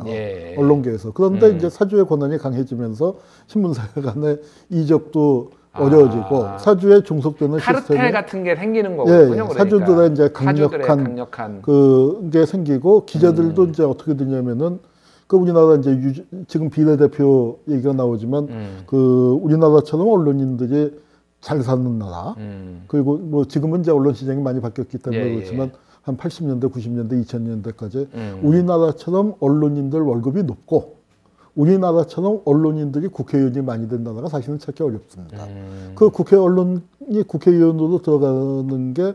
Speaker 2: 언론계에서. 그런데 이제 사주의 권한이 강해지면서 신문사 간의 이적도 어려워지고 사주에 중속되는
Speaker 1: 카르텔
Speaker 2: 시스템이
Speaker 1: 같은 게 생기는 거군요. 그러니까.
Speaker 2: 사주들의 이제 강력한 그게 생기고 기자들도 이제 어떻게 되냐면은 그 우리나라 이제 지금 비례대표 얘기가 나오지만 그 우리나라처럼 언론인들이 잘 사는 나라 그리고 뭐 지금은 이제 언론 시장이 많이 바뀌었기 때문에 그렇지만 한 80년대, 90년대, 2000년대까지 우리나라처럼 언론인들 월급이 높고 우리나라처럼 언론인들이 국회의원이 많이 된 나라가 사실은 찾기 어렵습니다. 그 국회의원으로 들어가는 게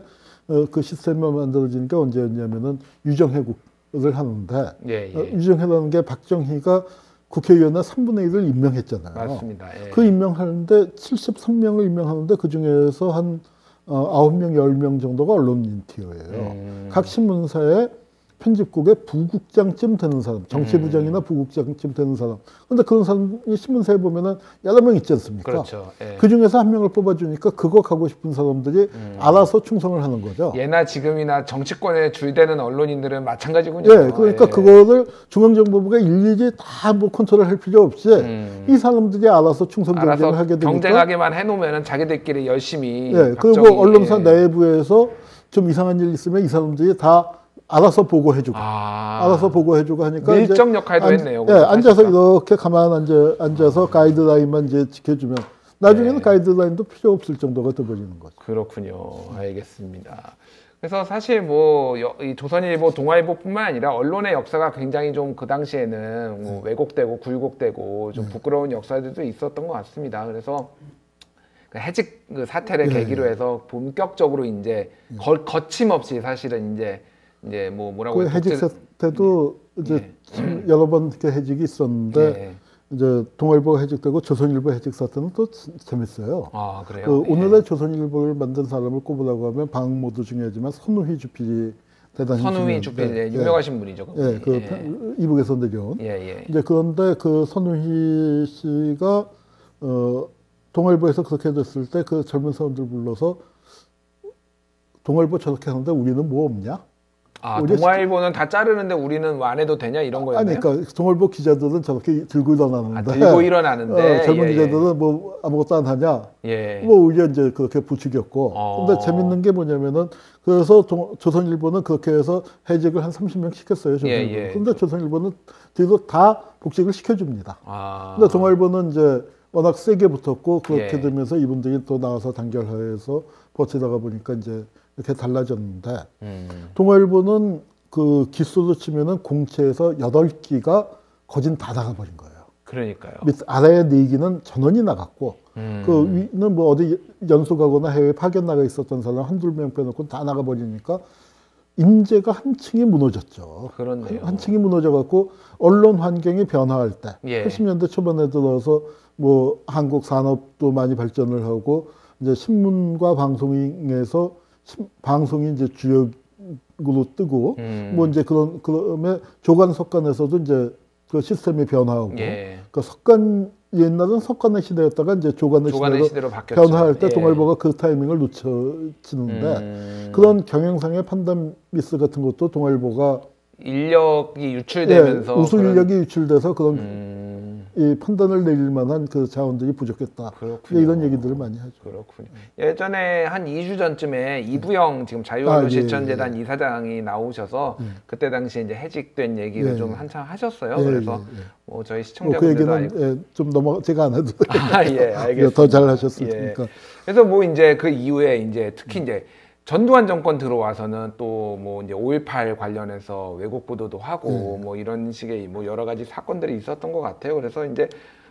Speaker 2: 그 시스템이 만들어지는 게 언제였냐면은 유정회국을 하는데 유정회라는 게 박정희가 국회의원의 3분의 1을 임명했잖아요.
Speaker 1: 맞습니다.
Speaker 2: 그 임명하는데 73명을 임명하는데 그 중에서 한 9명, 10명 정도가 언론인 티어예요. 각 신문사에 편집국의 부국장쯤 되는 사람, 정치부장이나 부국장쯤 되는 사람. 근데 그런 사람이 신문사에 보면은 여러 명 있지 않습니까?
Speaker 1: 그렇죠. 예.
Speaker 2: 그 중에서 한 명을 뽑아주니까 그거 가고 싶은 사람들이 알아서 충성을 하는 거죠.
Speaker 1: 예나 지금이나 정치권에 줄대는 언론인들은 마찬가지군요.
Speaker 2: 예, 그러니까 그거를 중앙정보부가 일일이 다 뭐 컨트롤 할 필요 없이 이 사람들이 알아서 충성 경쟁을 하게 되니까
Speaker 1: 경쟁하게만 해놓으면은 자기들끼리 열심히.
Speaker 2: 예, 그리고 언론사 내부에서 좀 이상한 일 있으면 이 사람들이 다 알아서 보고해주고, 알아서 보고해주고 하니까
Speaker 1: 밀정 역할도 했네요.
Speaker 2: 예, 앉아서 이렇게 가만 앉아서 가이드라인만 이제 지켜주면 나중에는 가이드라인도 필요 없을 정도가 돼버리는 거죠.
Speaker 1: 그렇군요. 알겠습니다. 그래서 사실 뭐 이 조선일보, 동아일보뿐만 아니라 언론의 역사가 굉장히 좀 그 당시에는 뭐 왜곡되고 굴곡되고 좀 부끄러운 역사들도 있었던 것 같습니다. 그래서 그 해직 그 사태를 계기로 해서 본격적으로 이제 거침없이 사실은 이제 뭐라고
Speaker 2: 그 해직 사태도 이제 여러 번 이렇게 해직이 있었는데 이제 동아일보가 해직되고 조선일보 해직 사태는 또 재밌어요.
Speaker 1: 아, 그래요?
Speaker 2: 그 오늘의 조선일보를 만든 사람을 꼽으라고 하면 방모도 중요하지만 선우희 주필이 대단히
Speaker 1: 선우희 주필 유명하신 분이죠.
Speaker 2: 예, 그 이북에서 내려온. 이제 그런데 그 선우희 씨가 동아일보에서 그렇게 됐을 때 그 젊은 사람들 불러서 동아일보 저렇게 하는데 우리는 뭐 없냐?
Speaker 1: 동아일보는 다 자르는데 우리는 뭐 안 해도 되냐 이런 거였나요?
Speaker 2: 아니, 그러니까 동아일보 기자들은 저렇게 들고 일어나는데.
Speaker 1: 들고 일어나는데.
Speaker 2: 젊은 기자들은 뭐 아무것도 안 하냐? 뭐 오히려 이제 그렇게 부추겼고. 근데 재밌는 게 뭐냐면은 그래서 조선일보는 그렇게 해서 해직을 한 30명 시켰어요. 조선일보는. 근데 조선일보는 뒤로 다 복직을 시켜줍니다. 근데 동아일보는 이제 워낙 세게 붙었고 그렇게 되면서 이분들이 또 나와서 단결해서 버티다가 보니까 이제 이렇게 달라졌는데 동아일보는 그 기수로 치면은 공채에서 8기가 거진 다 나가버린 거예요.
Speaker 1: 그러니까요.
Speaker 2: 아래에 4기는 전원이 나갔고 그 위는 뭐 어디 연수 가거나 해외 파견 나가 있었던 사람 한두 명 빼놓고 다 나가버리니까 인재가 한층이 무너졌죠.
Speaker 1: 그렇네요.
Speaker 2: 한층이 무너져갖고 언론 환경이 변화할 때 80년대 초반에 들어서 뭐 한국 산업도 많이 발전을 하고 이제 신문과 방송에서 방송이 이제 주역으로 뜨고 뭐 이제 그러면 조간 석간에서도 이제 그 시스템이 변화하고 그 석간 옛날은 석간의 시대였다가 이제 조간의 시대로 변화할 때 동아일보가 그 타이밍을 놓쳐지는데 그런 경영상의 판단 미스 같은 것도 동아일보가
Speaker 1: 인력이 유출되면서
Speaker 2: 우수 인력이 유출돼서 그런 이 판단을 내릴 만한 그 자원들이 부족했다. 이런 얘기들을 많이 하죠.
Speaker 1: 그렇군요. 예전에 한 2주 전쯤에 이부영 지금 자유언론실천재단 이사장이 나오셔서 그때 당시에 이제 해직된 얘기를 좀 한참 하셨어요. 그래서 뭐 저희 시청자분들도
Speaker 2: 그 얘기는 좀 제가 안 해도
Speaker 1: 알겠습니다.
Speaker 2: 더 잘 하셨으니까.
Speaker 1: 그래서 뭐 이제 그 이후에 이제 특히 이제 전두환 정권 들어와서는 또 뭐 이제 5.18 관련해서 왜곡 보도도 하고 뭐 이런 식의 뭐 여러 가지 사건들이 있었던 것 같아요. 그래서 이제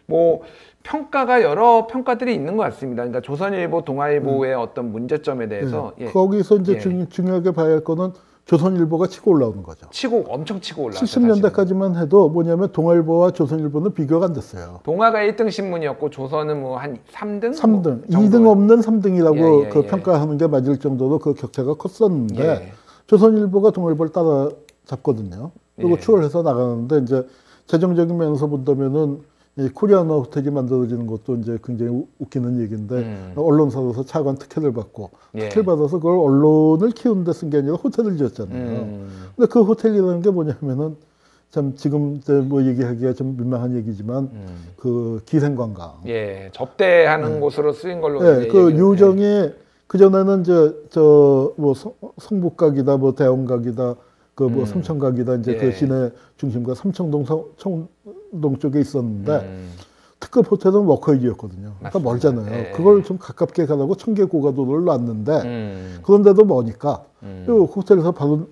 Speaker 1: 뭐 평가가 여러 평가들이 있는 것 같습니다. 그러니까 조선일보, 동아일보의 어떤 문제점에 대해서
Speaker 2: 거기서 이제 중요하게 봐야 할 거는 조선일보가 치고 올라오는 거죠.
Speaker 1: 엄청 치고 올라왔죠.
Speaker 2: 70년대까지만 해도 뭐냐면 동아일보와 조선일보는 비교가 안 됐어요.
Speaker 1: 동아가 1등 신문이었고 조선은 뭐 한 3등?
Speaker 2: 3등. 2등 없는 3등이라고 그 평가하는 게 맞을 정도로 그 격차가 컸었는데 조선일보가 동아일보를 따라잡거든요. 그리고 추월해서 나가는데 이제 재정적인 면에서 본다면은 이 코리아나 호텔이 만들어지는 것도 이제 굉장히 웃기는 얘기인데 언론사로서 차관 특혜를 받고 특혜를 받아서 그걸 언론을 키우는 데 쓴 게 아니라 호텔을 지었잖아요. 근데 그 호텔이라는 게 뭐냐면은 참 지금 뭐 얘기하기가 좀 민망한 얘기지만 그 기생관광.
Speaker 1: 접대하는 곳으로 쓰인 걸로.
Speaker 2: 그 유정이 그 전에는 저 뭐 성북각이다, 뭐 대원각이다, 그 뭐 삼청각이다 이제 그 시내 중심가 삼청동 쪽에 있었는데 특급 호텔은 워커힐이었거든요. 그러니까 멀잖아요. 그걸 좀 가깝게 가라고 청계고가도를 놨는데 그런데도 머니까 그 호텔에서 바로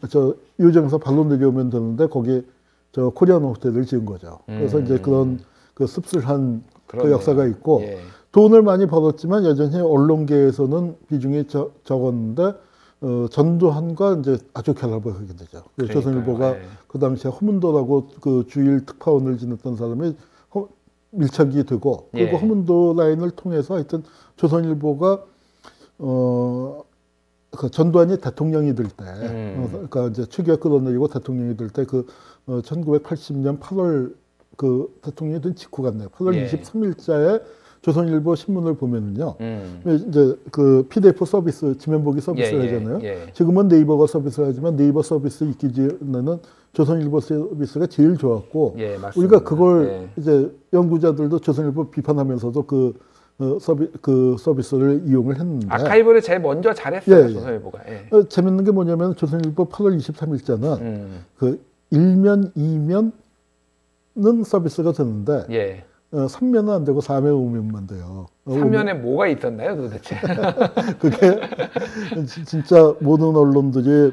Speaker 2: 유정에서 발로 내려오면 되는데 거기 코리아나 호텔을 지은 거죠. 그래서 이제 그런 그 씁쓸한 그 역사가 있고 돈을 많이 벌었지만 여전히 언론계에서는 비중이 적었는데 전두환과 이제 아주 결합을 하게 되죠. 조선일보가 그 당시에 허문도라고 그 주일 특파원을 지냈던 사람이 밀착이 되고 그리고 허문도 라인을 통해서 하여튼 조선일보가 그 전두환이 대통령이 될 때, 그러니까 이제 추기가 끌어내리고 대통령이 될 때 그 1980년 8월 그 대통령이 된 직후 같네요. 8월
Speaker 1: 예.
Speaker 2: 23일자에 조선일보 신문을 보면은요, 이제 그 PDF 서비스, 지면 보기 서비스를 하잖아요. 지금은 네이버가 서비스를 하지만 네이버 서비스 있기 전에는 조선일보 서비스가 제일 좋았고, 우리가 그걸 이제 연구자들도 조선일보 비판하면서도 그 서비스를 이용을 했는데.
Speaker 1: 아카이브를 제일 먼저 잘했어요, 조선일보가.
Speaker 2: 재밌는 게 뭐냐면 조선일보 8월 23일자는 그 1면, 2면은 서비스가 되는데, 3면은 안 되고 4면, 5면만 돼요.
Speaker 1: 3면에 뭐가 있었나요, 도대체?
Speaker 2: 그게 진짜 모든 언론들이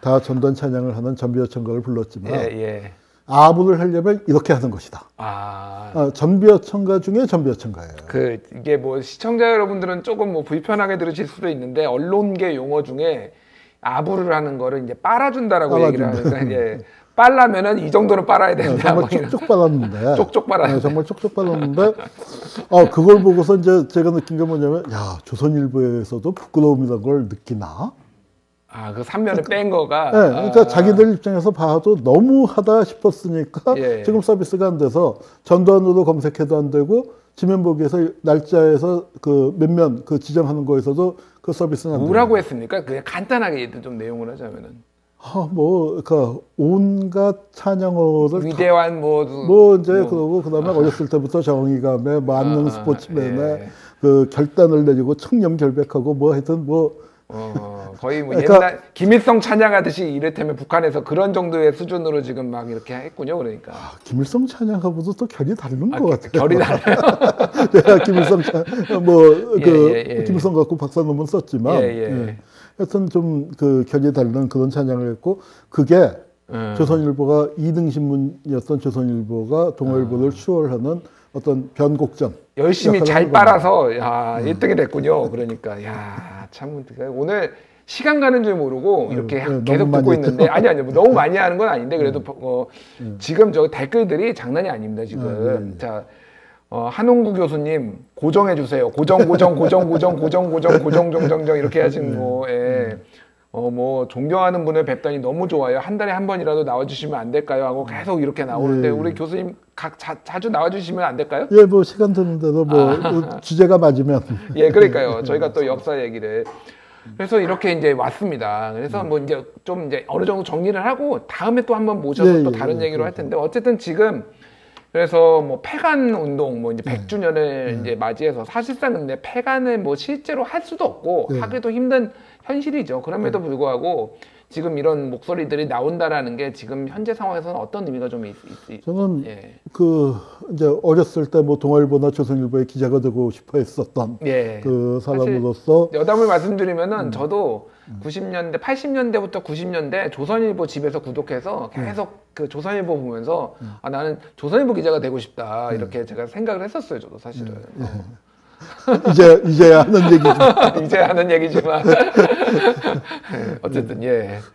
Speaker 2: 다 전두환 찬양을 하는 전비어천가를 불렀지만 아부를 하려면 이렇게 하는 것이다. 전비어천가 중에 전비어천가예요.
Speaker 1: 이게 뭐 시청자 여러분들은 조금 뭐 불편하게 들으실 수도 있는데 언론계 용어 중에 아부를 하는 거를 이제 빨아준다라고 얘기를 하니까 빨라면은 이 정도는 빨아야 된다.
Speaker 2: 정말 쪽쪽 빨았는데.
Speaker 1: 쪽쪽 빨았는데.
Speaker 2: 정말 쪽쪽 빨았는데, 그걸 보고서 이제 제가 느낀 게 뭐냐면, 야, 조선일보에서도 부끄러움이라는 걸 느끼나?
Speaker 1: 그 3면을 뺀 거가.
Speaker 2: 그러니까 자기들 입장에서 봐도 너무 하다 싶었으니까 지금 서비스가 안 돼서 전두환으로 검색해도 안 되고, 지면 보기에서 날짜에서 그 몇면 그 지정하는 거에서도 그 서비스는 안 돼요.
Speaker 1: 뭐라고 했습니까? 그냥 간단하게 좀 내용을 하자면은.
Speaker 2: 그러니까 온갖 찬양어를
Speaker 1: 위대한
Speaker 2: 그러고 그다음에 어렸을 때부터 정의감에 만능 스포츠맨에 그 결단을 내리고 청렴결백하고 하여튼
Speaker 1: 거의 옛날 김일성 찬양하듯이 이를테면 북한에서 그런 정도의 수준으로 지금 막 이렇게 했군요. 그러니까
Speaker 2: 김일성 찬양하고도 또 결이 다른 것 같아요.
Speaker 1: 결이 달라요.
Speaker 2: 내가 김일성 김일성 갖고 박사 논문 썼지만 하여튼 좀 그 결이 다른 그런 찬양을 했고 그게 조선일보가 2등 신문이었던 조선일보가 동아일보를 추월하는 어떤 변곡점.
Speaker 1: 열심히 잘 빨아서 1등이 됐군요. 그러니까 참 오늘 시간 가는 줄 모르고 이렇게 계속 듣고 있는데 아니요 너무 많이 하는 건 아닌데 그래도 지금 저 댓글들이 장난이 아닙니다. 지금 자. 한홍구 교수님 고정해 주세요. 고정 이렇게 하신 거에 뭐 존경하는 분을 뵙다니 너무 좋아요. 한 달에 한 번이라도 나와주시면 안 될까요? 하고 계속 이렇게 나오는데 우리 교수님 자주 나와주시면 안 될까요?
Speaker 2: 뭐 시간 되는 대로 주제가 맞으면.
Speaker 1: 그러니까요. 저희가 또 역사 얘기를 그래서 이렇게 이제 왔습니다. 그래서 뭐 이제 좀 이제 어느 정도 정리를 하고 다음에 또 한번 모셔서 또 다른 얘기로 할 텐데 어쨌든 지금. 그래서 뭐 폐간 운동 뭐 이제 100주년을 이제 맞이해서 사실상 근데 폐간을 뭐 실제로 할 수도 없고 하기도 힘든 현실이죠. 그럼에도 불구하고 지금 이런 목소리들이 나온다라는 게 지금 현재 상황에서는 어떤 의미가 좀
Speaker 2: 저는 그 이제 어렸을 때 뭐 동아일보나 조선일보의 기자가 되고 싶어 했었던 그 사람으로서
Speaker 1: 여담을 말씀드리면은 저도 90년대, 80년대부터 90년대 조선일보 집에서 구독해서 계속 그 조선일보 보면서 나는 조선일보 기자가 되고 싶다 이렇게 제가 생각을 했었어요. 저도 사실은.
Speaker 2: 이제야 하는 얘기지만.
Speaker 1: 이제야 하는 얘기지만. 어쨌든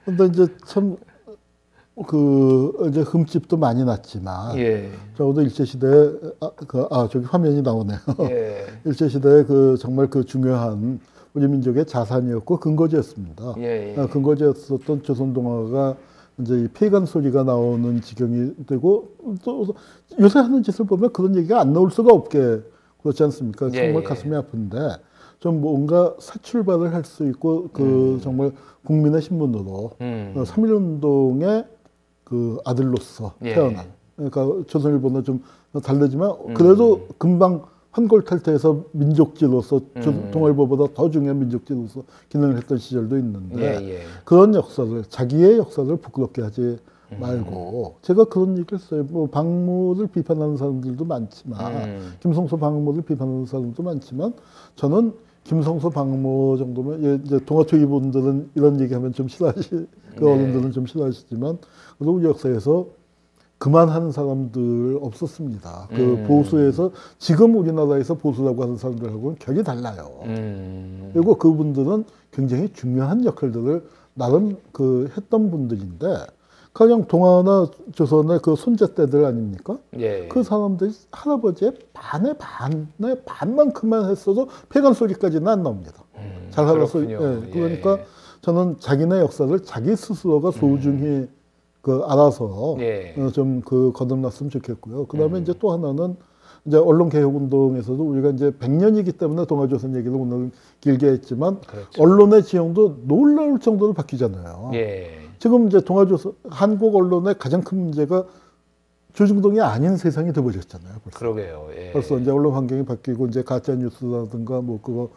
Speaker 2: 근데 이제 참 이제 흠집도 많이 났지만. 저도 일제시대에 저기 화면이 나오네요. 일제시대에 정말 중요한 우리 민족의 자산이었고 근거지였습니다. 근거지였었던 조선동화가 이제 이 폐간 소리가 나오는 지경이 되고 또 요새 하는 짓을 보면 그런 얘기가 안 나올 수가 없게 그렇지 않습니까? 정말 가슴이 아픈데 좀 뭔가 새 출발을 할 수 있고 정말 국민의 신문으로 3.1운동의 그 아들로서 태어난 그러니까 조선일보는 좀 다르지만 그래도 금방 환골탈태에서 민족지로서 동아일보보다 더 중요한 민족지로서 기능을 했던 시절도 있는데 그런 역사를 자기의 역사를 부끄럽게 하지 말고 제가 그런 얘기를 했어요. 뭐 박모를 비판하는 사람들도 많지만 김성수 박모를 비판하는 사람도 많지만 저는 김성수 박모 정도면 이제 동아초이 분들은 이런 얘기하면 좀 그 어른들은 좀 싫어하시지만 그래도 우리 역사에서 그만하는 사람들 없었습니다. 그 보수에서 지금 우리나라에서 보수라고 하는 사람들하고는 결이 달라요. 그리고 그분들은 굉장히 중요한 역할들을 나름 했던 분들인데 가령 동아나 조선의 그 손자떼들 아닙니까?
Speaker 1: 예.
Speaker 2: 그 사람들이 할아버지의 반만큼만 했어도 폐간 소리까지는 안 나옵니다. 잘 살았어. 예. 그러니까 저는 자기네 역사를 자기 스스로가 소중히 그 알아서 좀 그 거듭났으면 좋겠고요. 그 다음에 이제 또 하나는 이제 언론 개혁 운동에서도 우리가 이제 100년이기 때문에 동아조선 얘기를 오늘 길게 했지만 그렇죠. 언론의 지형도 놀라울 정도로 바뀌잖아요. 지금 이제 동아조선 한국 언론의 가장 큰 문제가 조중동이 아닌 세상이 돼버렸잖아요. 벌써.
Speaker 1: 그러게요.
Speaker 2: 벌써 이제 언론 환경이 바뀌고 이제 가짜 뉴스라든가 뭐 그거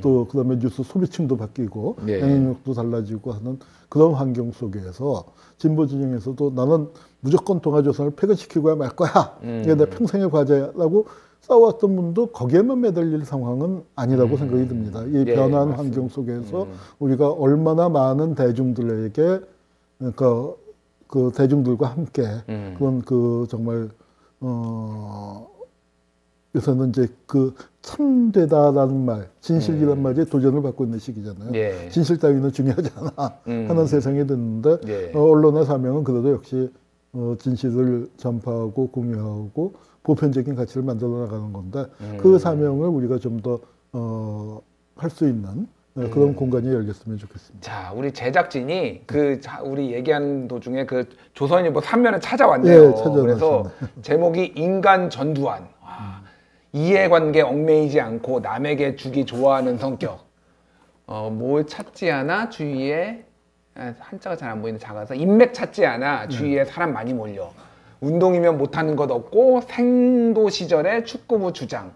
Speaker 2: 또 그다음에 뉴스 소비층도 바뀌고 영향력도 달라지고 하는 그런 환경 속에서 진보 진영에서도 나는 무조건 동아조선을 폐간시키고야 말 거야. 이게 내 평생의 과제라고 싸웠던 분도 거기에만 매달릴 상황은 아니라고 생각이 듭니다. 이 변화한 환경 속에서 우리가 얼마나 많은 대중들에게 그러니까 그 대중들과 함께 그런 그 정말 요새는 이제 그 참되다라는 말, 진실이란 말이 도전을 받고 있는 시기잖아요. 진실 따위는 중요하지 않아 하는 세상이 됐는데 언론의 사명은 그래도 역시 진실을 전파하고 공유하고 보편적인 가치를 만들어 나가는 건데 그 사명을 우리가 좀 더 할 수 있는 그런 공간이 열렸으면 좋겠습니다.
Speaker 1: 자, 우리 제작진이 우리 얘기하는 도중에 그 조선일보 3면을 찾아왔네요. 그래서 제목이 인간 전두환. 이해관계 얽매이지 않고 남에게 주기 좋아하는 성격. 뭘 찾지 않아 주위에 한자가 잘 안 보이는 작아서 인맥 찾지 않아 주위에 사람 많이 몰려. 운동이면 못하는 것 없고 생도 시절에 축구부 주장.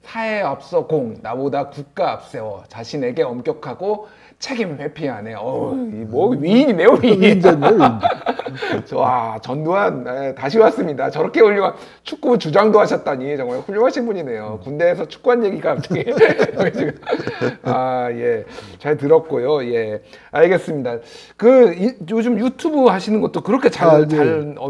Speaker 1: 사회 앞서 공, 나보다 국가 앞세워, 자신에게 엄격하고 책임 회피하네. 뭐 위인이네요, 위인. 와, 전두환 다시 왔습니다. 저렇게 훌륭한 축구 주장도 하셨다니 정말 훌륭하신 분이네요. 군대에서 축구한 얘기가 갑자기 잘 들었고요. 알겠습니다. 요즘 유튜브 하시는 것도 그렇게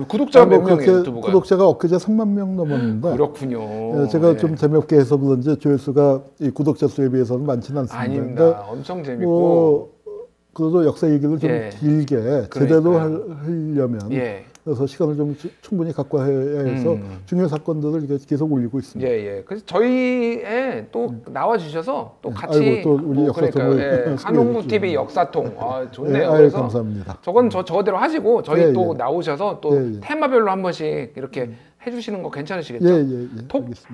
Speaker 1: 구독자가 몇 명이에요, 유튜브가?
Speaker 2: 구독자가 엊그제 3만 명 넘었는데.
Speaker 1: 그렇군요.
Speaker 2: 제가 좀 재미없게 해서 그런지 조회수가 이 구독자 수에 비해서는 많지는 않습니다.
Speaker 1: 아닙니다. 엄청 재밌고.
Speaker 2: 그래도 역사 얘기를 좀 길게 제대로 하려면 그래서 시간을 좀 충분히 갖고 해야 해서 중요 사건들을 계속 올리고 있습니다.
Speaker 1: 그래서 저희에 또 나와주셔서 또 같이 또 우리 역사통을 한홍구 TV 역사통 좋네요. 그래서
Speaker 2: 감사합니다.
Speaker 1: 저건 저대로 하시고 저희 또 나오셔서 또 테마별로 한 번씩 이렇게 해주시는 거 괜찮으시겠죠?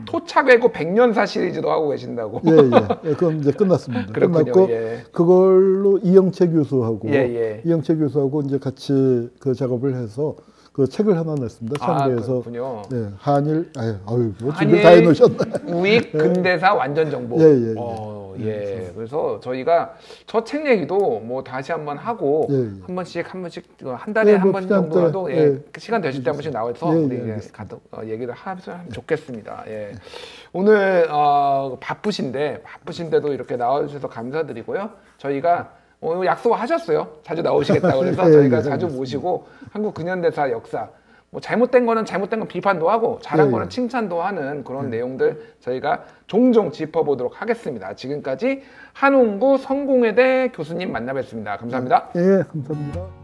Speaker 1: 토착외고 100년사 시리즈도 하고 계신다고.
Speaker 2: 그럼 이제 끝났습니다. 끝났고 그걸로 이영채 교수하고 이영채 교수하고 이제 같이 그 작업을 해서 그 책을 하나 냈습니다. 참고해서 한일 뭐 준비 다 해놓으셨네.
Speaker 1: 우익 근대사 완전 정보. 그래서 저희가 저 책 얘기도 뭐 다시 한번 하고 한 번씩 한 달에 한 번 정도라도 시간 되실 때 한 번씩 나와서 우리 얘기를 하면 좋겠습니다. 오늘 바쁘신데도 이렇게 나와주셔서 감사드리고요. 저희가 약속하셨어요. 자주 나오시겠다고 그래서 저희가 자주 모시고 한국 근현대사 역사 뭐 잘못된 건 비판도 하고 잘한 거는 칭찬도 하는 그런 내용들 저희가 종종 짚어보도록 하겠습니다. 지금까지 한홍구 성공회대 교수님 만나 뵙습니다. 감사합니다.
Speaker 2: 감사합니다.